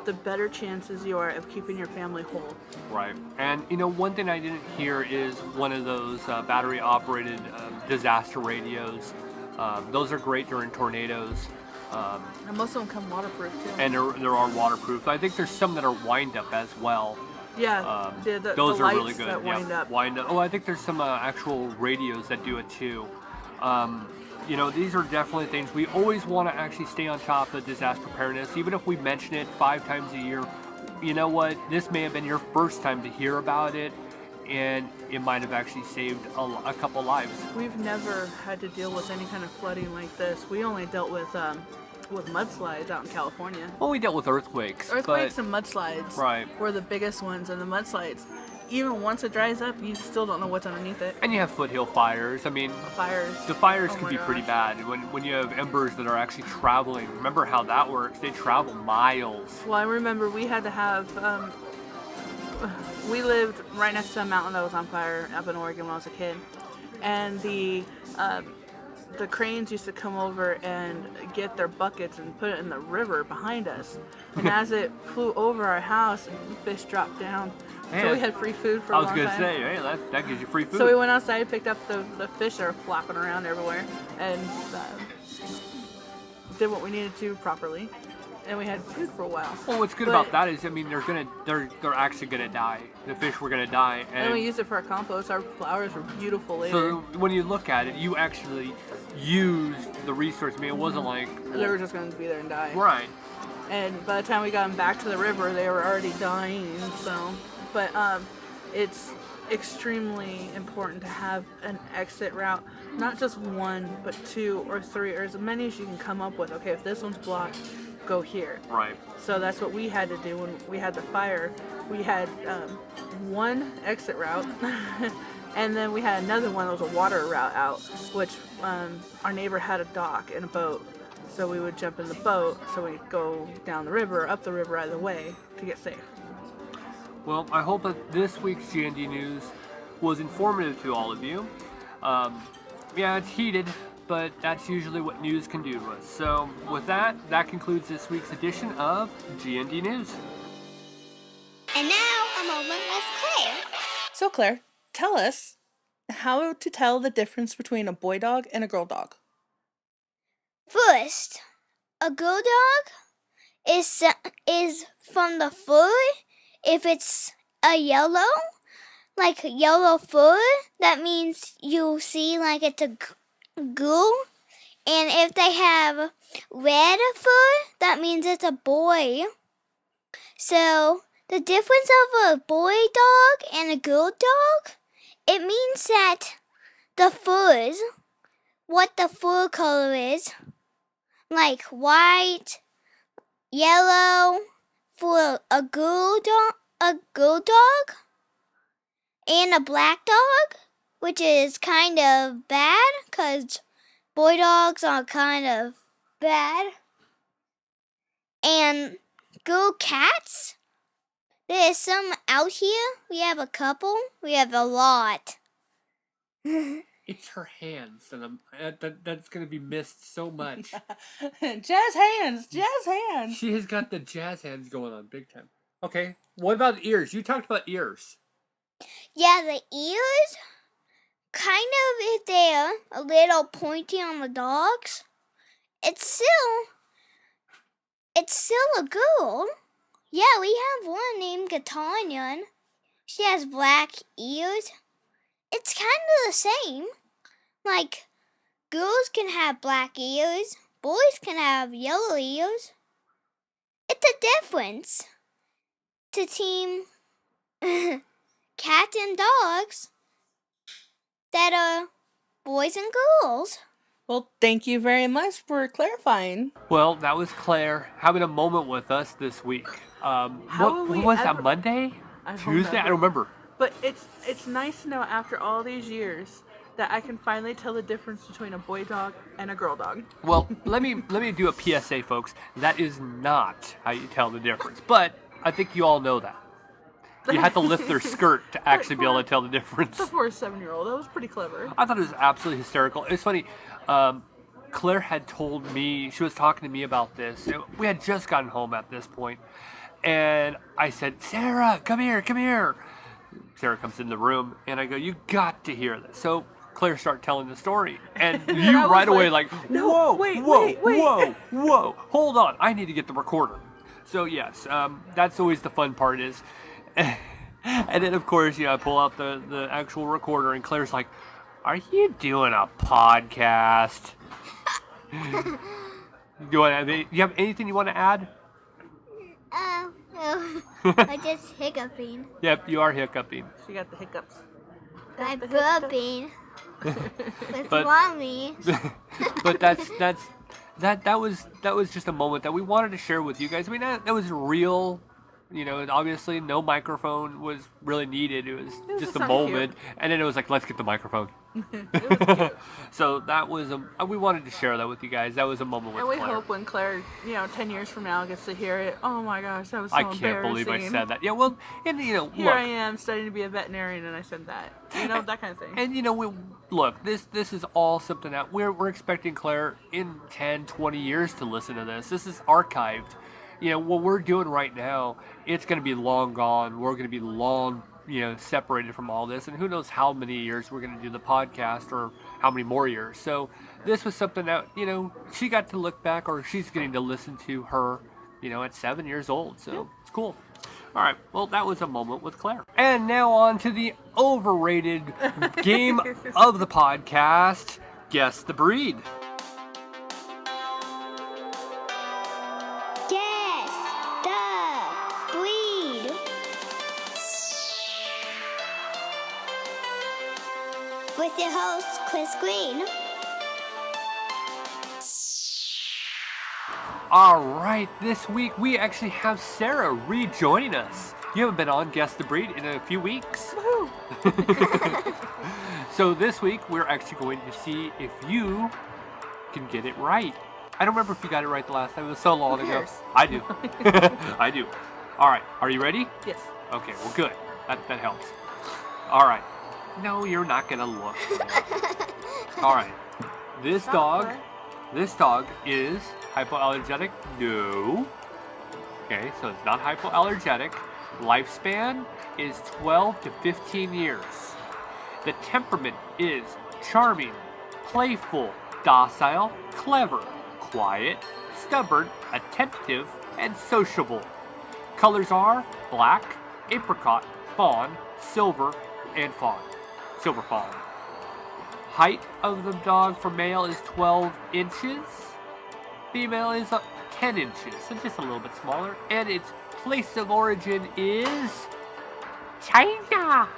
the better chances you are of keeping your family whole. Right. And one thing I didn't hear is one of those battery operated disaster radios. Those are great during tornadoes. And most of them come waterproof too. And there are waterproof. I think there's some that are wind up as well. Yeah, those the are really good. That wind up. Wind up. Oh, I think there's some actual radios that do it too. These are definitely things we always want to actually stay on top of disaster preparedness, even if we mention it 5 times a year. You know what? This may have been your first time to hear about it, and it might have actually saved a couple lives. We've never had to deal with any kind of flooding like this. We only dealt with mudslides out in California. Well, we dealt with earthquakes. Earthquakes and mudslides were the biggest ones, and the mudslides, even once it dries up, you still don't know what's underneath it. And you have foothill fires. I mean, the fires can be pretty bad when you have embers that are actually traveling. Remember how that works? They travel miles. Well, I remember we had to have, we lived right next to a mountain that was on fire up in Oregon when I was a kid. And the the cranes used to come over and get their buckets and put it in the river behind us. And as it flew over our house, fish dropped down. Man, so we had free food for a long time. I was going to say, hey, that gives you free food. So we went outside, picked up the fish that were flopping around everywhere, and did what we needed to properly. And we had food for a while. Well, what's good about that is, I mean, they're actually gonna die. The fish were gonna die, and we used it for our compost. Our flowers were beautiful later. So when you look at it, you actually used the resource. I mean, it wasn't like they were just gonna be there and die. Right. And by the time we got them back to the river, they were already dying. So, but it's extremely important to have an exit route, not just one, but 2 or 3, or as many as you can come up with. Okay, if this one's blocked, go here. Right. So that's what we had to do when we had the fire. We had one exit route, and then we had another one that was a water route out, which our neighbor had a dock and a boat. So we would jump in the boat, so we'd go down the river, up the river either way to get safe. Well, I hope that this week's GND News was informative to all of you. Yeah, it's heated, but that's usually what news can do to us. So with that concludes this week's edition of GND News. And now a moment with Claire. So Claire, tell us how to tell the difference between a boy dog and a girl dog. First, a girl dog is from the fur. If it's a yellow, like yellow fur, that means you see like it's a girl. And if they have red fur, that means it's a boy. So the difference of a boy dog and a girl dog, it means that the furs, what the fur color is, like white, yellow for a girl dog, and a black dog, which is kind of bad because boy dogs are kind of bad. And girl cats, there's some out here. We have a couple. We have a lot. It's her hands, and that's going to be missed so much. Jazz hands! She has got the jazz hands going on big time. Okay, what about ears? You talked about ears. Yeah, the ears, kind of if they're a little pointy on the dogs, it's still a girl. Yeah, we have one named Gatanyan. She has black ears. It's kind of the same. Like, girls can have black ears, boys can have yellow ears. It's a difference to team cats and dogs that are boys and girls. Well, thank you very much for clarifying. Well, that was Claire having a moment with us this week. What was that, Monday? Tuesday? I don't remember. But it's nice to know after all these years that I can finally tell the difference between a boy dog and a girl dog. Well, let me do a PSA, folks. That is not how you tell the difference. But I think you all know that. You have to lift their skirt to actually be able to tell the difference. For a 7-year-old, that was pretty clever. I thought it was absolutely hysterical. It's funny. Claire had told me, she was talking to me about this. We had just gotten home at this point. And I said, Sarah, come here. Sarah comes in the room, and I go, you got to hear this. So Claire started telling the story. And you right away like, whoa, hold on. I need to get the recorder. So yes, that's always the fun part is. And then, of course, I pull out the actual recorder, and Claire's like, are you doing a podcast? Do you have anything you want to add? No. I'm just hiccuping. Yep, you are hiccuping. She got the hiccups. I'm burping. With But- mommy. But that was just a moment that we wanted to share with you guys. I mean, that was real You know, and obviously no microphone was really needed. It was just a something moment, and then it was like, let's get the microphone. It was cute. So that was we wanted to share that with you guys. That was a moment with And we Claire. hope when Claire, 10 years from now gets to hear it, oh my gosh, that was so I embarrassing. can't believe I said that. Yeah, well, and Here look, I am studying to be a veterinarian and I said that. That kind of thing. and look, this is all something that we're expecting Claire in 10, 20 years to listen to this. This is archived. What we're doing right now, it's going to be long gone. We're going to be long, separated from all this, and who knows how many years we're going to do the podcast or how many more years. So this was something that, she got to look back, or she's getting to listen to her, at 7 years old. So it's cool. All right, well, that was a moment with Claire. And now on to the overrated game of the podcast, Guess the Breed. Guess the breed. With your host, Chris Green. All right, this week we actually have Sarah rejoining us. You haven't been on Guess the Breed in a few weeks. Woohoo! So this week we're actually going to see if you can get it right. I don't remember if you got it right the last time. It was so long ago. I do. I do. All right, are you ready? Yes. Okay, well, good. That helps. All right. No, you're not gonna look. All right. This dog is hypoallergenic? No. Okay, so it's not hypoallergenic. Lifespan is 12 to 15 years. The temperament is charming, playful, docile, clever, quiet, stubborn, attentive, and sociable. Colors are black, apricot, fawn, silver, and fawn. Silver fawn. Height of the dog for male is 12 inches. Female is 10 inches, so just a little bit smaller. And its place of origin is China.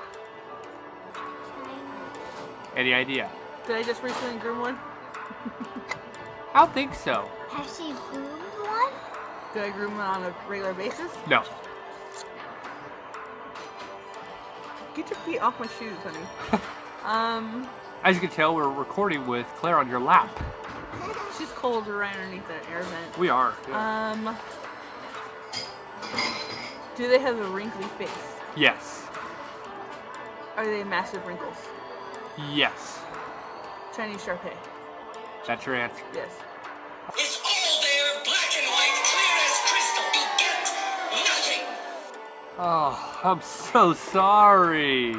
Any idea? Did I just recently groom one? I don't think so. Has she groomed one? Did I groom one on a regular basis? No. Get your feet off my shoes, honey. As you can tell, we're recording with Claire on your lap. She's cold right underneath that air vent. We are. Yeah. Do they have a wrinkly face? Yes. Are they massive wrinkles? Yes. Chinese Sharpei? That's your answer. Yes. It's all there, black and white, clear as crystal. You get nothing. Oh, I'm so sorry.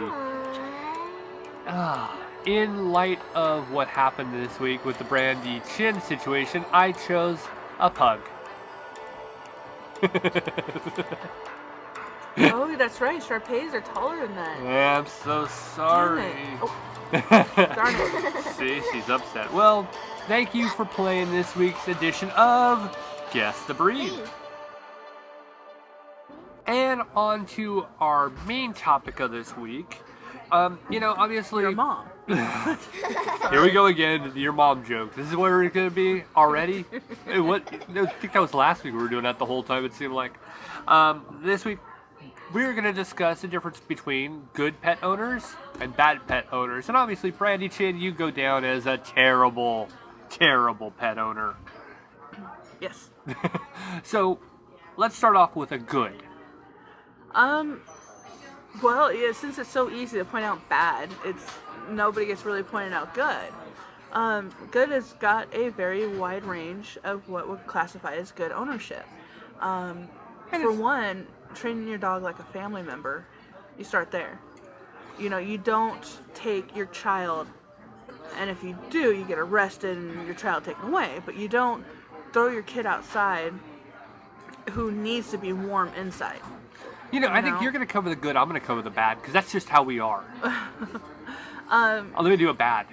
In light of what happened this week with the Brandy Chin situation, I chose a pug. Oh, that's right. Sharpeis are taller than that. I'm so sorry. Darn it. See, she's upset. Well, thank you for playing this week's edition of Guess the Breed. And on to our main topic of this week. Obviously... Your mom. Here we go again, your mom jokes. This is what we're going to be already? I think that was last week we were doing that the whole time, it seemed like. This week, we're going to discuss the difference between good pet owners and bad pet owners. And obviously, Brandy Chin, you go down as a terrible, terrible pet owner. Yes. So, let's start off with a good. Well, yeah, since it's so easy to point out bad, nobody gets really pointed out good. Good has got a very wide range of what would classify as good ownership. For one, training your dog like a family member, you start there. You don't take your child, and if you do, you get arrested and your child taken away, but you don't throw your kid outside who needs to be warm inside. I think you're going to cover the good, I'm going to cover the bad, because that's just how we are. Let me do a bad.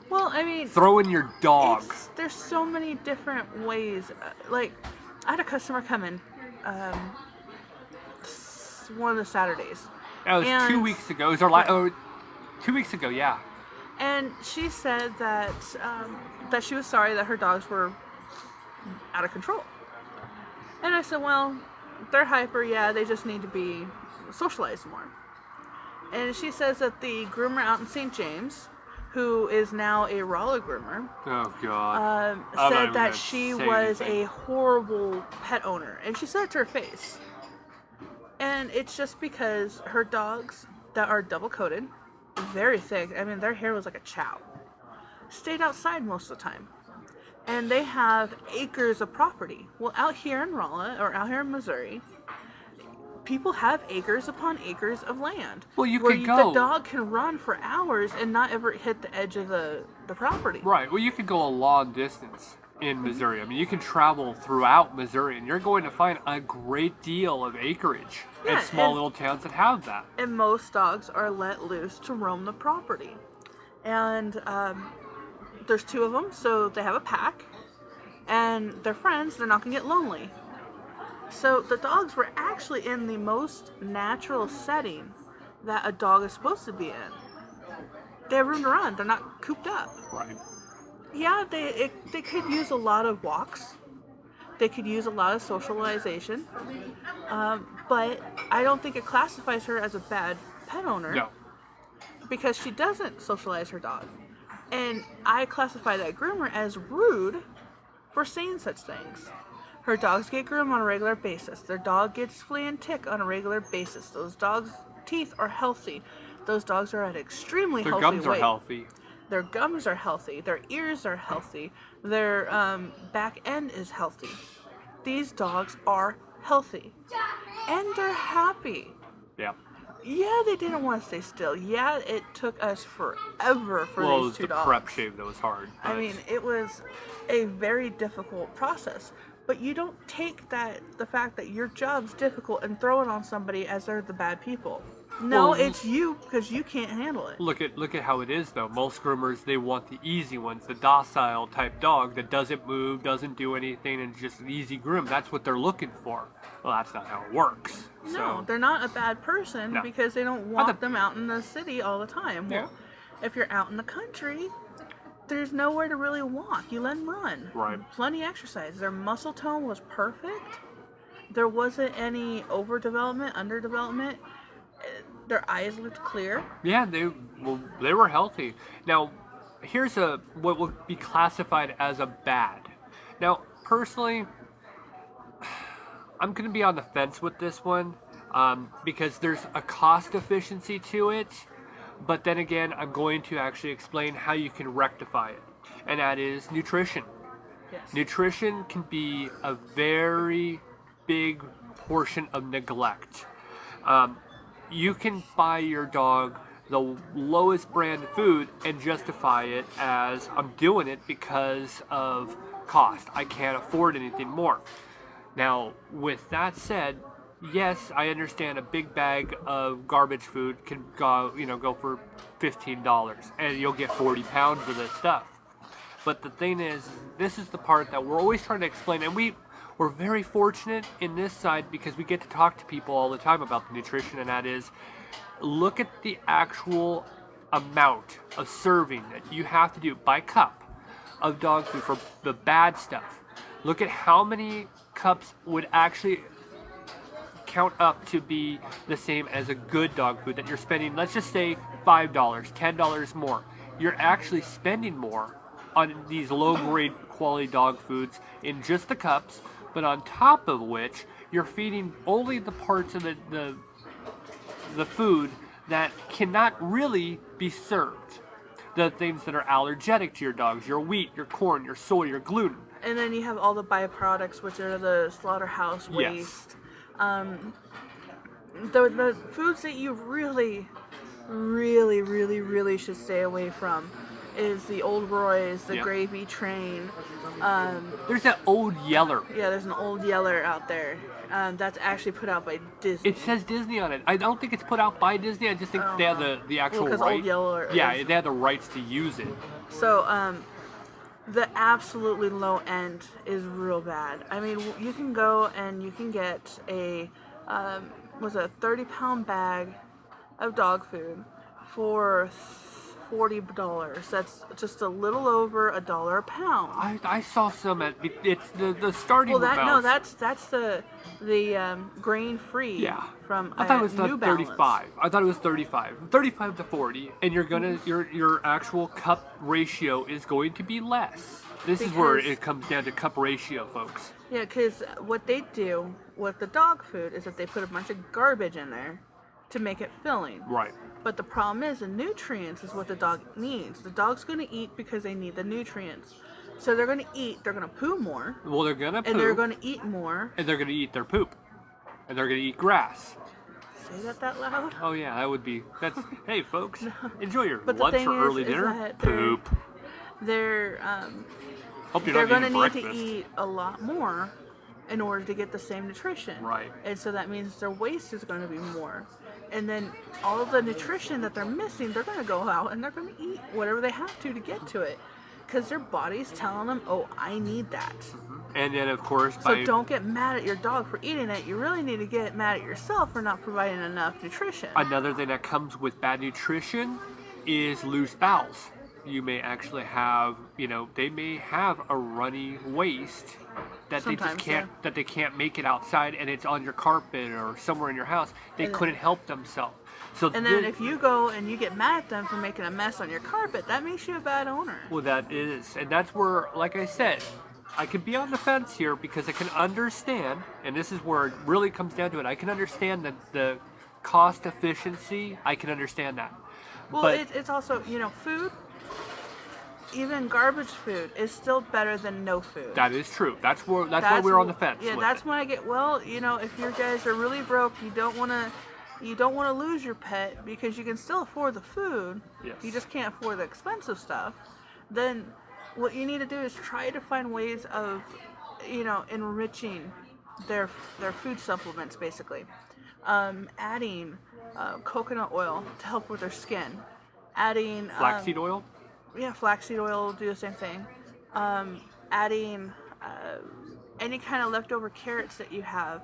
Well, I mean... Throw in your dog. There's so many different ways. I had a customer come in one of the Saturdays. That was 2 weeks ago. It was 2 weeks ago, yeah. And she said that that she was sorry that her dogs were out of control. And I said, well, they're hyper, yeah, they just need to be socialized more. And she says that the groomer out in St. James, who is now a Rolla groomer, Oh God. said that she was a horrible pet owner. And she said it to her face. And it's just because her dogs that are double coated, very thick, I mean, their hair was like a chow, stayed outside most of the time. And they have acres of property. Well, out here in Rolla, or out here in Missouri, people have acres upon acres of land. Well, you where could go. The dog can run for hours and not ever hit the edge of the property. Right. Well, you could go a long distance in Missouri. I mean, you can travel throughout Missouri, and you're going to find a great deal of acreage in small little towns that have that. And most dogs are let loose to roam the property. And there's 2 of them, so they have a pack. And they're friends, they're not going to get lonely. So the dogs were actually in the most natural setting that a dog is supposed to be in. They have room to run. They're not cooped up. Right. Yeah, they could use a lot of walks. They could use a lot of socialization. But I don't think it classifies her as a bad pet owner. No. Because she doesn't socialize her dog. And I classify that groomer as rude for saying such things. Her dogs get groomed on a regular basis. Their dog gets flea and tick on a regular basis. Those dogs' teeth are healthy. Those dogs are at extremely healthy weight. Their gums are healthy. Their gums are healthy. Their ears are healthy. Their back end is healthy. These dogs are healthy. And they're happy. Yeah. Yeah, they didn't want to stay still. Yeah, it took us forever for these 2 dogs. Well, the prep shave that was hard. I mean, it was a very difficult process. But you don't take the fact that your job's difficult and throw it on somebody as they're the bad people. No, Well, it's you because you can't handle it. Look at how it is though. Most groomers, they want the easy ones, the docile type dog that doesn't move, doesn't do anything, and just an easy groom. That's what they're looking for. Well, that's not how it works. No, they're not a bad person because they don't want them out in the city all the time. Well, if you're out in the country, there's nowhere to really walk. You let them run. Right. Plenty of exercise. Their muscle tone was perfect. There wasn't any overdevelopment, underdevelopment. Their eyes looked clear. Yeah, they were healthy. Now, here's what would be classified as a bad. Now, personally, I'm going to be on the fence with this one because there's a cost efficiency to it. But then again, I'm going to actually explain how you can rectify it, and that is nutrition. Yes. Nutrition can be a very big portion of neglect. You can buy your dog the lowest brand food and justify it as, I'm doing it because of cost. I can't afford anything more. Now, with that said, yes, I understand a big bag of garbage food can go for $15, and you'll get 40 pounds of this stuff. But the thing is, this is the part that we're always trying to explain, and we're very fortunate in this side because we get to talk to people all the time about the nutrition, and that is, look at the actual amount of serving that you have to do by cup of dog food for the bad stuff. Look at how many cups would actually count up to be the same as a good dog food that you're spending, let's just say $5, $10 more. You're actually spending more on these low grade quality dog foods in just the cups, but on top of which you're feeding only the parts of the food that cannot really be served. The things that are allergenic to your dogs, your wheat, your corn, your soy, your gluten. And then you have all the byproducts, which are the slaughterhouse waste. The foods that you really, really, really, really should stay away from is the Old Roy's, the Gravy Train. There's that Old Yeller. Yeah, there's an Old Yeller out there. That's actually put out by Disney. It says Disney on it. I don't think it's put out by Disney. I just think they have the actual because right. Old Yeller they have the rights to use it. So, the absolutely low end is real bad. I mean, you can go and you can get a 30-pound bag of dog food for $40. That's just a little over $1 a pound. I saw some at it's the starting. Well, that's the grain free. Yeah. From I thought it was New 35. Balance. I thought it was 35 to 40, and you're gonna your actual cup ratio is going to be less. This is where it comes down to cup ratio, folks. Yeah, because what they do with the dog food is that they put a bunch of garbage in there to make it filling. Right. But the problem is the nutrients is what the dog needs. The dog's going to eat because they need the nutrients. So they're going to eat, they're going to poo more. Well, they're going to poo. And they're going to eat more. And they're going to eat their poop. And they're going to eat grass. Say that loud? Oh yeah, that would be, hey folks, enjoy your but lunch or early dinner. Poop. They're going to need to eat a lot more in order to get the same nutrition. Right. And so that means their waste is going to be more. And then all of the nutrition that they're missing, they're going to go out and they're going to eat whatever they have to get to it. Because their body's telling them, oh, I need that. And then, of course, so don't get mad at your dog for eating it. You really need to get mad at yourself for not providing enough nutrition. Another thing that comes with bad nutrition is loose bowels. You may actually have, they may have a runny waist that Sometimes, that they can't make it outside, and it's on your carpet or somewhere in your house. They couldn't help themselves. And then if you go and you get mad at them for making a mess on your carpet, that makes you a bad owner. Well, that is, and that's where, like I said, I can be on the fence here because I can understand, and this is where it really comes down to it. I can understand the cost efficiency. I can understand that. Well, but it's also, food, even garbage food, is still better than no food. That is true. That's why we're on the fence. Yeah, that's when I get, if you guys are really broke, you don't want to lose your pet because you can still afford the food. Yes. You just can't afford the expensive stuff. Then what you need to do is try to find ways of, enriching their food supplements, basically. Adding coconut oil to help with their skin. Adding flaxseed oil? Yeah, flaxseed oil will do the same thing. Adding any kind of leftover carrots that you have.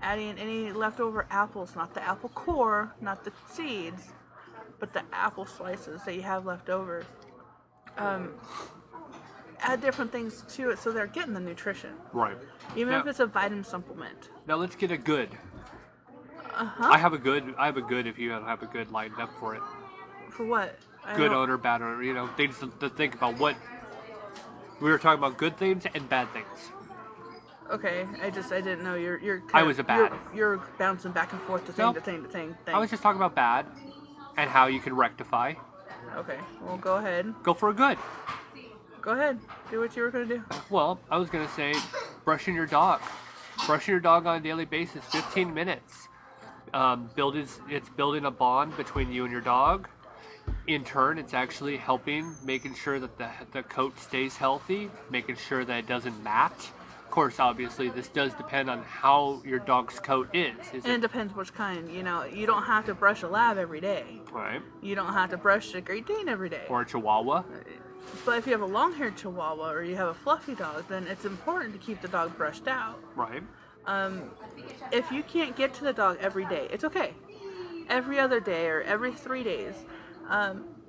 Adding any leftover apples, not the apple core, not the seeds, but the apple slices that you have left over. Add different things to it so they're getting the nutrition. Right. Even if it's a vitamin supplement. Now let's get a good. Uh-huh. I have a good if you have a good lined up for it. For what? Good owner, bad owner, things to think about. What we were talking about, good things and bad things. Okay, I didn't know you're I was a bad. You're bouncing back and forth to thing. I was just talking about bad and how you can rectify. Okay, well go ahead. Go for a good. Go ahead. Do what you were going to do. Well, I was going to say brushing your dog. Brushing your dog on a daily basis, 15 minutes. It's building a bond between you and your dog. In turn, it's actually helping, making sure that the coat stays healthy, making sure that it doesn't mat. Of course, obviously, this does depend on how your dog's coat is. It depends which kind. You don't have to brush a lab every day. Right. You don't have to brush a Great Dane every day. Or a Chihuahua. But if you have a long-haired Chihuahua or you have a fluffy dog, then it's important to keep the dog brushed out. Right. If you can't get to the dog every day, it's okay. Every other day or every 3 days.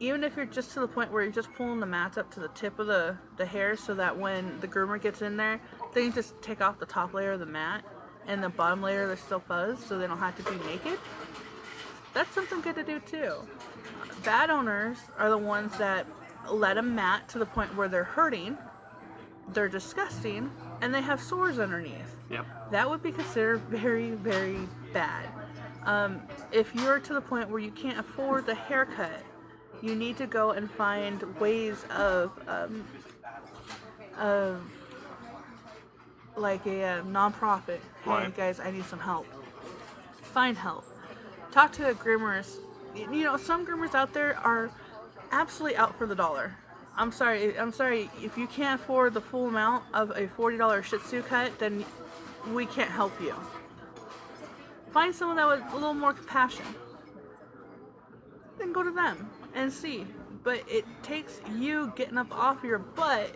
Even if you're just to the point where you're just pulling the mats up to the tip of the hair so that when the groomer gets in there, they can just take off the top layer of the mat and the bottom layer there's still fuzz so they don't have to be naked. That's something good to do too. Bad owners are the ones that let them mat to the point where they're hurting, they're disgusting, and they have sores underneath. Yep. That would be considered very, very bad. If you're to the point where you can't afford the haircut, you need to go and find ways of like a nonprofit. Hey guys, I need some help. Find help. Talk to groomers. Some groomers out there are absolutely out for the dollar. I'm sorry. If you can't afford the full amount of a $40 Shih Tzu cut, then we can't help you. Find someone that with a little more compassion. Then go to them and see. But it takes you getting up off your butt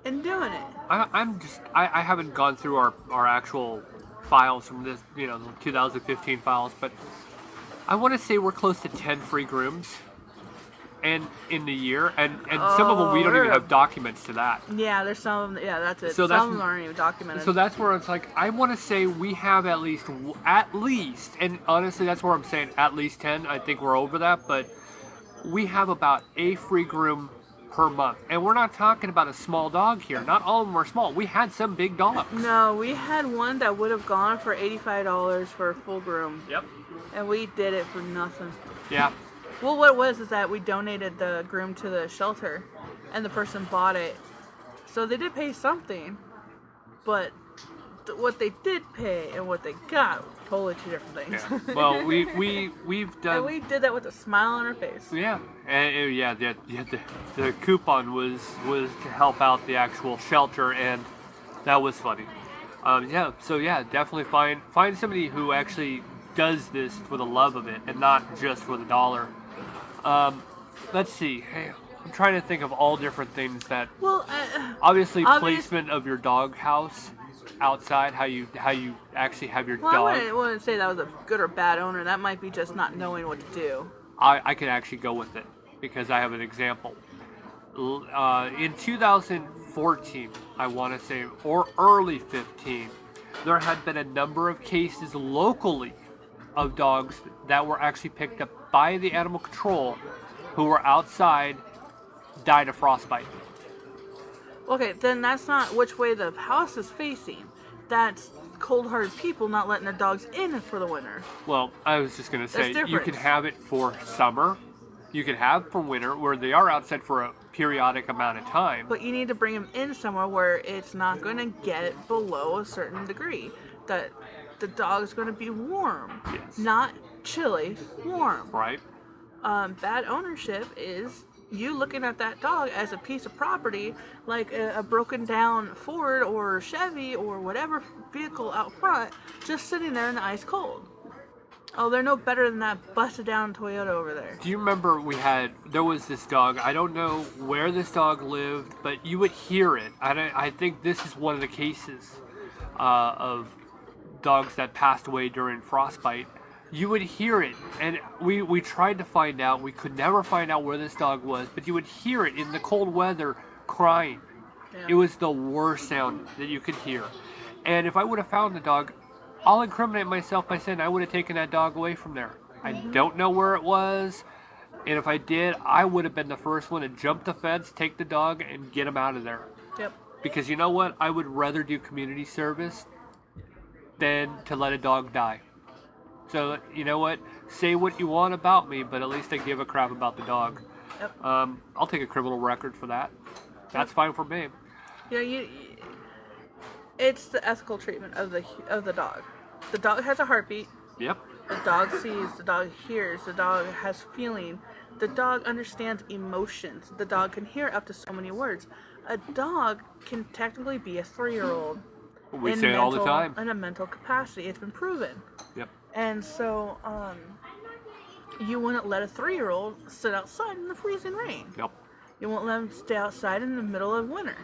and doing it. I haven't gone through our actual files from this, the 2015 files, but I want to say we're close to 10 free grooms. and in the year, and some of them we don't even have documents to that. Yeah, there's some of them. Yeah, that's it. So Some of them aren't even documented. So that's where it's like, I want to say we have at least, and honestly, that's where I'm saying at least 10. I think we're over that, but we have about a free groom per month. And we're not talking about a small dog here. Not all of them are small. We had some big dogs. No, we had one that would have gone for $85 for a full groom. Yep. And we did it for nothing. Yeah. Well, what it was is that we donated the groom to the shelter, and the person bought it. So they did pay something, but what they did pay and what they got were totally two different things. Yeah. Well, we've done. And we did that with a smile on our face. Yeah, and the coupon was to help out the actual shelter, and that was funny. So definitely find somebody who actually does this for the love of it and not just for the dollar. Let's see. Hey, I'm trying to think of all different things that. Well, obviously, placement of your dog house outside, how you actually have your dog. I wouldn't say that was a good or bad owner. That might be just not knowing what to do. I can actually go with it because I have an example. In 2014, I want to say, or early 15, there had been a number of cases locally of dogs that were actually picked up by the animal control who were outside, died of frostbite. Okay, then that's not which way the house is facing. That's cold-hearted people not letting their dogs in for the winter. Well, I was just going to say, There's you can have it for summer, you can have for winter, where they are outside for a periodic amount of time. But you need to bring them in somewhere where it's not going to get below a certain degree. That the dog's going to be warm. Yes. Not chilly, warm. Right. Bad ownership is you looking at that dog as a piece of property, like a broken down Ford or Chevy or whatever vehicle out front, just sitting there in the ice cold. Oh, they're no better than that busted down Toyota over there. Do you remember there was this dog, I don't know where this dog lived, but you would hear it. I think this is one of the cases of dogs that passed away during frostbite. You would hear it, and we tried to find out. We could never find out where this dog was, but you would hear it in the cold weather crying. Yeah. It was the worst sound that you could hear. And if I would have found the dog, I'll incriminate myself by saying I would have taken that dog away from there. I don't know where it was, and if I did, I would have been the first one to jump the fence, take the dog, and get him out of there. Yep. Because you know what? I would rather do community service than to let a dog die. So, you know what? Say what you want about me, but at least I give a crap about the dog. Yep. I'll take a criminal record for that. That's fine for me. It's the ethical treatment of the dog. The dog has a heartbeat. Yep. The dog sees, the dog hears, the dog has feeling. The dog understands emotions. The dog can hear up to so many words. A dog can technically be a 3-year-old. We say it all the time. In a mental capacity. It's been proven. Yep. And so, you wouldn't let a 3-year-old sit outside in the freezing rain. Yep. You won't let them stay outside in the middle of winter.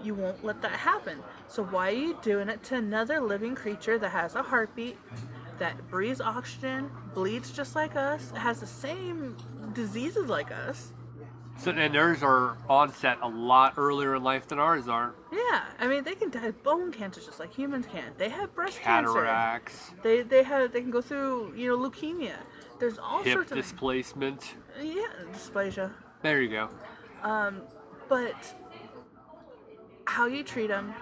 You won't let that happen. So why are you doing it to another living creature that has a heartbeat, that breathes oxygen, bleeds just like us, has the same diseases like us? So, and theirs are onset a lot earlier in life than ours are. Yeah, I mean, they can die of bone cancer just like humans can. They have breast Cataracts. cancer. They can go through, leukemia. There's all sorts of... Hip displacement. Yeah, dysplasia. There you go. But how you treat them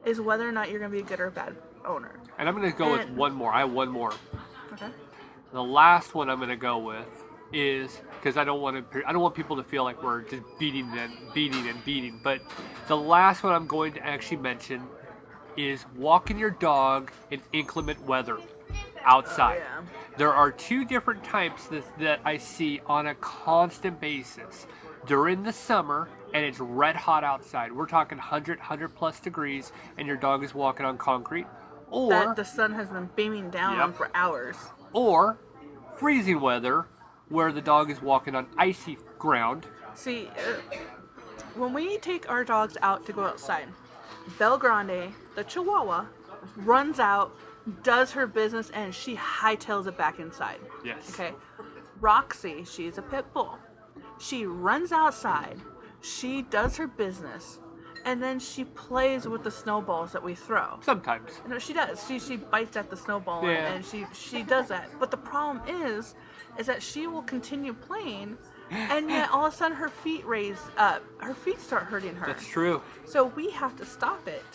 is whether or not you're going to be a good or a bad owner. And I'm going to go with one more. I have one more. Okay. The last one I'm going to go with is, because I don't want people to feel like we're just beating. But the last one I'm going to actually mention is walking your dog in inclement weather outside. Oh, yeah. There are 2 different types that I see on a constant basis. During the summer, and it's red hot outside. We're talking 100 plus degrees, and your dog is walking on concrete. Or that the sun has been beaming down on for hours. Or freezing weather, where the dog is walking on icy ground. See, when we take our dogs out to go outside, Belle Grande, the Chihuahua, runs out, does her business, and she hightails it back inside. Yes. Okay. Roxy, she's a pit bull. She runs outside, she does her business, and then she plays with the snowballs that we throw. Sometimes. No, she does. She bites at the snowball Yeah. and she does that. But the problem is that she will continue playing, and yet all of a sudden her feet raise up. Her feet start hurting her. That's true. So we have to stop it.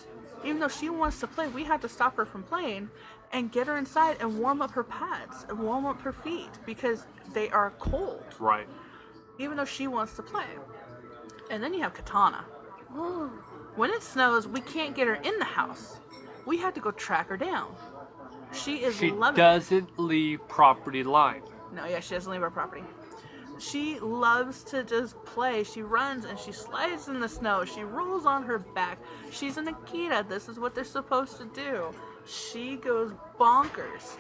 Even though she wants to play, we have to stop her from playing and get her inside and warm up her pads and warm up her feet because they are cold. Right. Even though she wants to play. And then you have Katana. Ooh. When it snows, we can't get her in the house. We have to go track her down. She doesn't leave property line. No, yeah, she doesn't leave our property. She loves to just play. She runs and she slides in the snow. She rolls on her back. She's an Akita. This is what they're supposed to do. She goes bonkers.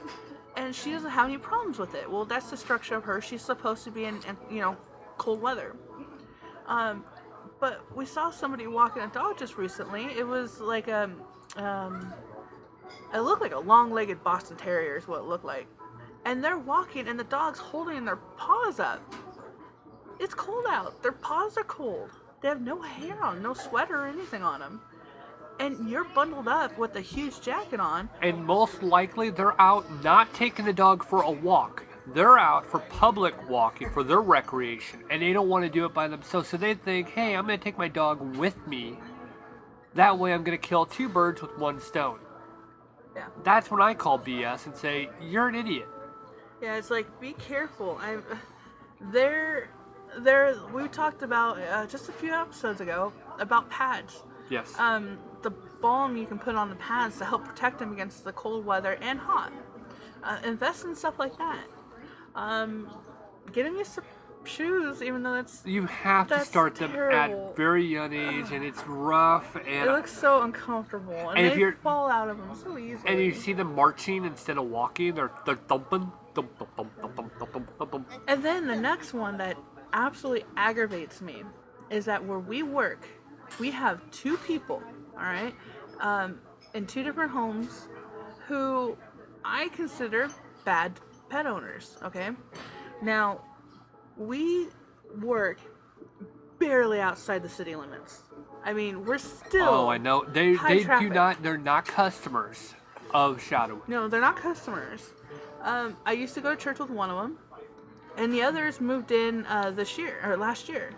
And she doesn't have any problems with it. Well, that's the structure of her. She's supposed to be in cold weather. But we saw somebody walking a dog just recently. It was like it looked like a long-legged Boston Terrier is what it looked like. And they're walking and the dog's holding their paws up. It's cold out. Their paws are cold. They have no hair on, no sweater or anything on them. And you're bundled up with a huge jacket on. And most likely they're out not taking the dog for a walk. They're out for public walking, for their recreation, and they don't want to do it by themselves. So they think, hey, I'm going to take my dog with me. That way I'm going to kill two birds with one stone. Yeah. That's when I call BS and say, you're an idiot. Yeah, it's like, be careful. We talked about, just a few episodes ago, about pads. Yes. The balm you can put on the pads to help protect them against the cold weather and hot. Invest in stuff like that. Getting you some shoes, even though you have to start them terrible. At very young age, and it's rough, and it looks so uncomfortable, and they fall out of them so easily. And you see them marching instead of walking; they're thumping, thump, thump, thump, thump, thump, thump, thump, thump. And then the next one that absolutely aggravates me is that where we work, we have two people, all right, in two different homes, who I consider bad pet owners. Okay, now we work barely outside the city limits. I mean, we're still. Oh, I know. They do not. They're not customers of Shadow. No, they're not customers. I used to go to church with one of them, and the others moved in last year,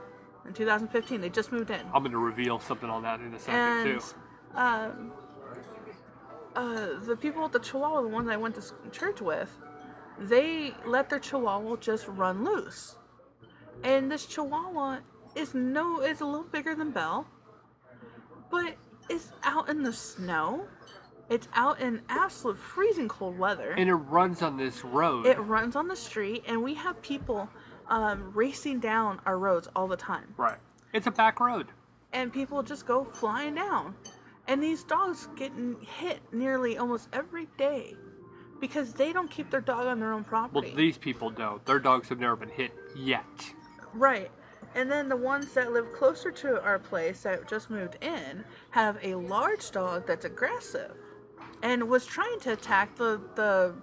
in 2015. They just moved in. I'm going to reveal something on that in a second too. The people with the Chihuahua, the ones I went to church with, they let their Chihuahua just run loose. And this Chihuahua is a little bigger than Belle, but it's out in the snow. It's out in absolute freezing cold weather. And it runs on this road. It runs on the street, and we have people racing down our roads all the time. Right. It's a back road. And people just go flying down. And these dogs getting hit nearly almost every day because they don't keep their dog on their own property. Well, these people don't. Their dogs have never been hit yet. Right. And then the ones that live closer to our place that just moved in have a large dog that's aggressive and was trying to attack the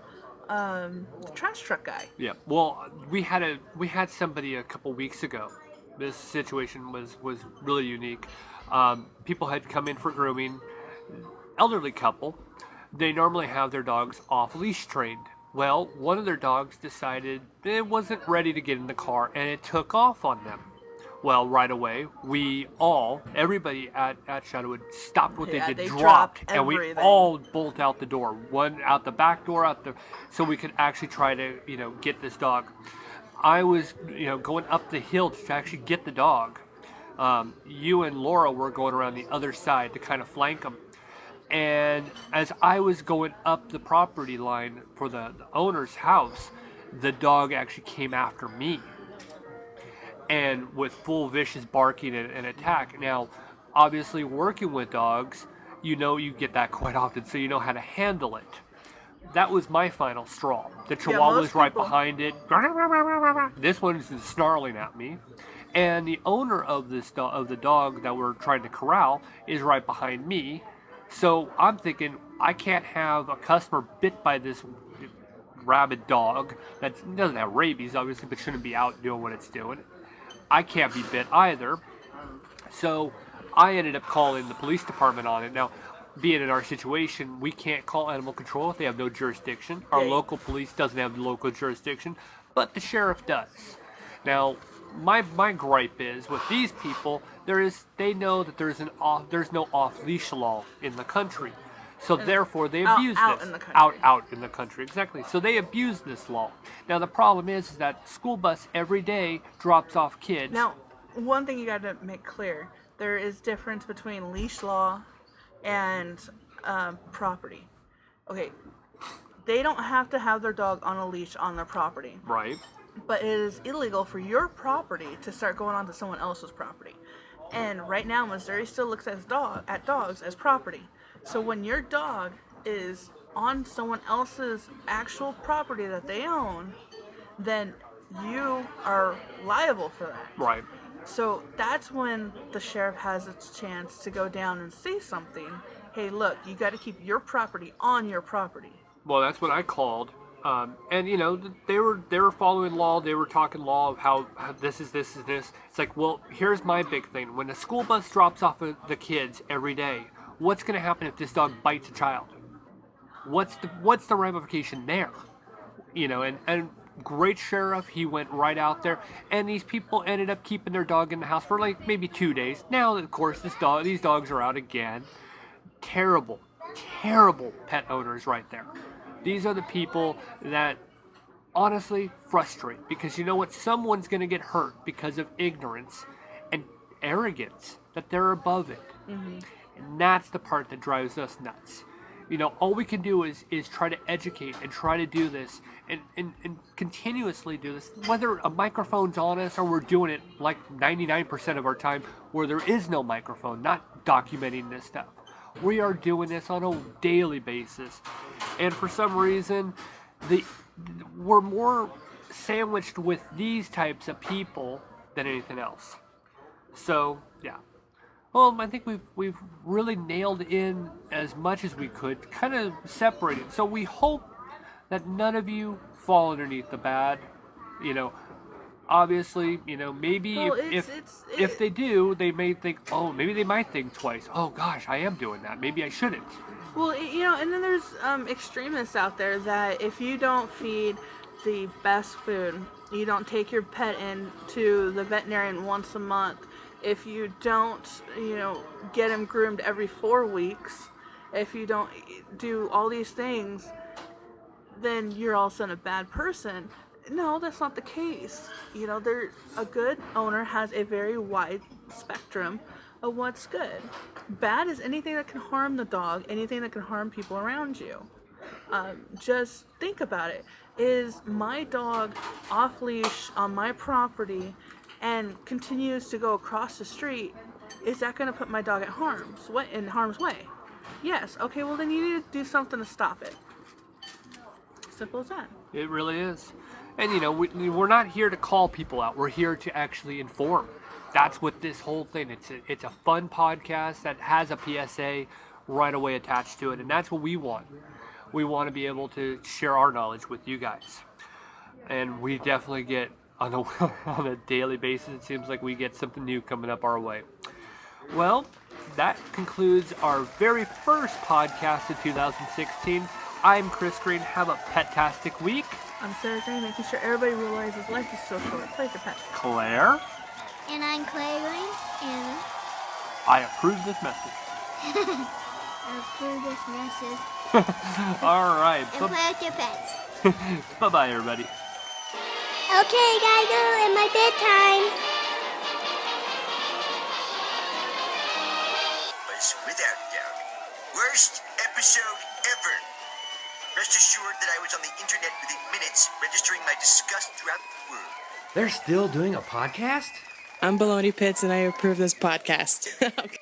trash truck guy. Yeah. Well, we had somebody a couple weeks ago. This situation was really unique. People had come in for grooming. Elderly couple. They normally have their dogs off leash trained. Well, one of their dogs decided it wasn't ready to get in the car, and it took off on them. Well, right away, everybody at Shadowwood stopped what they did, dropped, and we all bolt out the door. One out the back door, so we could actually try to, get this dog. I was, going up the hill to actually get the dog. You and Laura were going around the other side to kind of flank them. And as I was going up the property line for the owner's house, the dog actually came after me. And with full vicious barking and attack. Now, obviously working with dogs, you get that quite often, so you know how to handle it. That was my final straw. The Chihuahua's right behind it. This one's snarling at me. And the owner of the dog that we're trying to corral is right behind me. So I'm thinking, I can't have a customer bit by this rabid dog that doesn't have rabies, obviously, but shouldn't be out doing what it's doing. I can't be bit either. So I ended up calling the police department on it. Now, being in our situation, we can't call animal control if they have no jurisdiction. Our local police doesn't have local jurisdiction, but the sheriff does. Now, my gripe is with these people, they know that there's no off-leash law in the country. So therefore, they abuse out this. In the country. Out in the country, exactly. So they abuse this law. Now the problem is that school bus every day drops off kids. Now, one thing you got to make clear: there is difference between leash law and property. Okay, they don't have to have their dog on a leash on their property. Right. But it is illegal for your property to start going onto someone else's property. And right now, Missouri still looks at dogs as property. So when your dog is on someone else's actual property that they own, then you are liable for that. Right. So that's when the sheriff has a chance to go down and say something. Hey, look, you got to keep your property on your property. Well, that's what I called. And you know, they were following law. They were talking law of how this is this. It's like, well, here's my big thing. When a school bus drops off the kids every day, what's going to happen if this dog bites a child? What's the ramification there? You know, and great sheriff, he went right out there, and these people ended up keeping their dog in the house for like maybe 2 days. Now, of course, these dogs are out again. Terrible pet owners right there. These are the people that honestly frustrate, because you know what? Someone's going to get hurt because of ignorance and arrogance, that they're above it. Mm-hmm. And that's the part that drives us nuts. You know, all we can do is try to educate and try to do this and continuously do this, whether a microphone's on us or we're doing it like 99% of our time where there is no microphone, not documenting this stuff. We are doing this on a daily basis. And for some reason, we're more sandwiched with these types of people than anything else. So, yeah. Well, I think we've really nailed in as much as we could, kind of separated. So we hope that none of you fall underneath the bad. You know, obviously, you know, maybe if they do, they may think, oh, maybe they might think twice. Oh gosh, I am doing that. Maybe I shouldn't. Well, you know, and then there's extremists out there that if you don't feed the best food, you don't take your pet in to the veterinarian once a month, if you don't, you know, get him groomed every 4 weeks, if you don't do all these things, then you're all of a sudden a bad person. No, that's not the case. You know, a good owner has a very wide spectrum of what's good. Bad is anything that can harm the dog, anything that can harm people around you. Just think about it. Is my dog off leash on my property and continues to go across the street? Is that going to put my dog in harm's way? Yes. Okay, well then you need to do something to stop it. Simple as that. It really is. And you know, we're not here to call people out. We're here to actually inform. That's what this whole thing. It's a fun podcast that has a PSA right away attached to it, and that's what we want. We want to be able to share our knowledge with you guys, and we definitely get on a daily basis. It seems like we get something new coming up our way. Well, that concludes our very first podcast of 2016. I'm Chris Green. Have a pet-tastic week. I'm Sarah Green, making sure everybody realizes life is so short. Play with your pet. Claire. And I'm Claire Green, and I approve this message. I approve this message. All right. And play with your pets. Bye-bye, everybody. Okay, gotta go in my bedtime. Was without doubt worst episode ever. Rest assured that I was on the internet within minutes, registering my disgust throughout the world. They're still doing a podcast? I'm Baloney Pits, and I approve this podcast. Okay.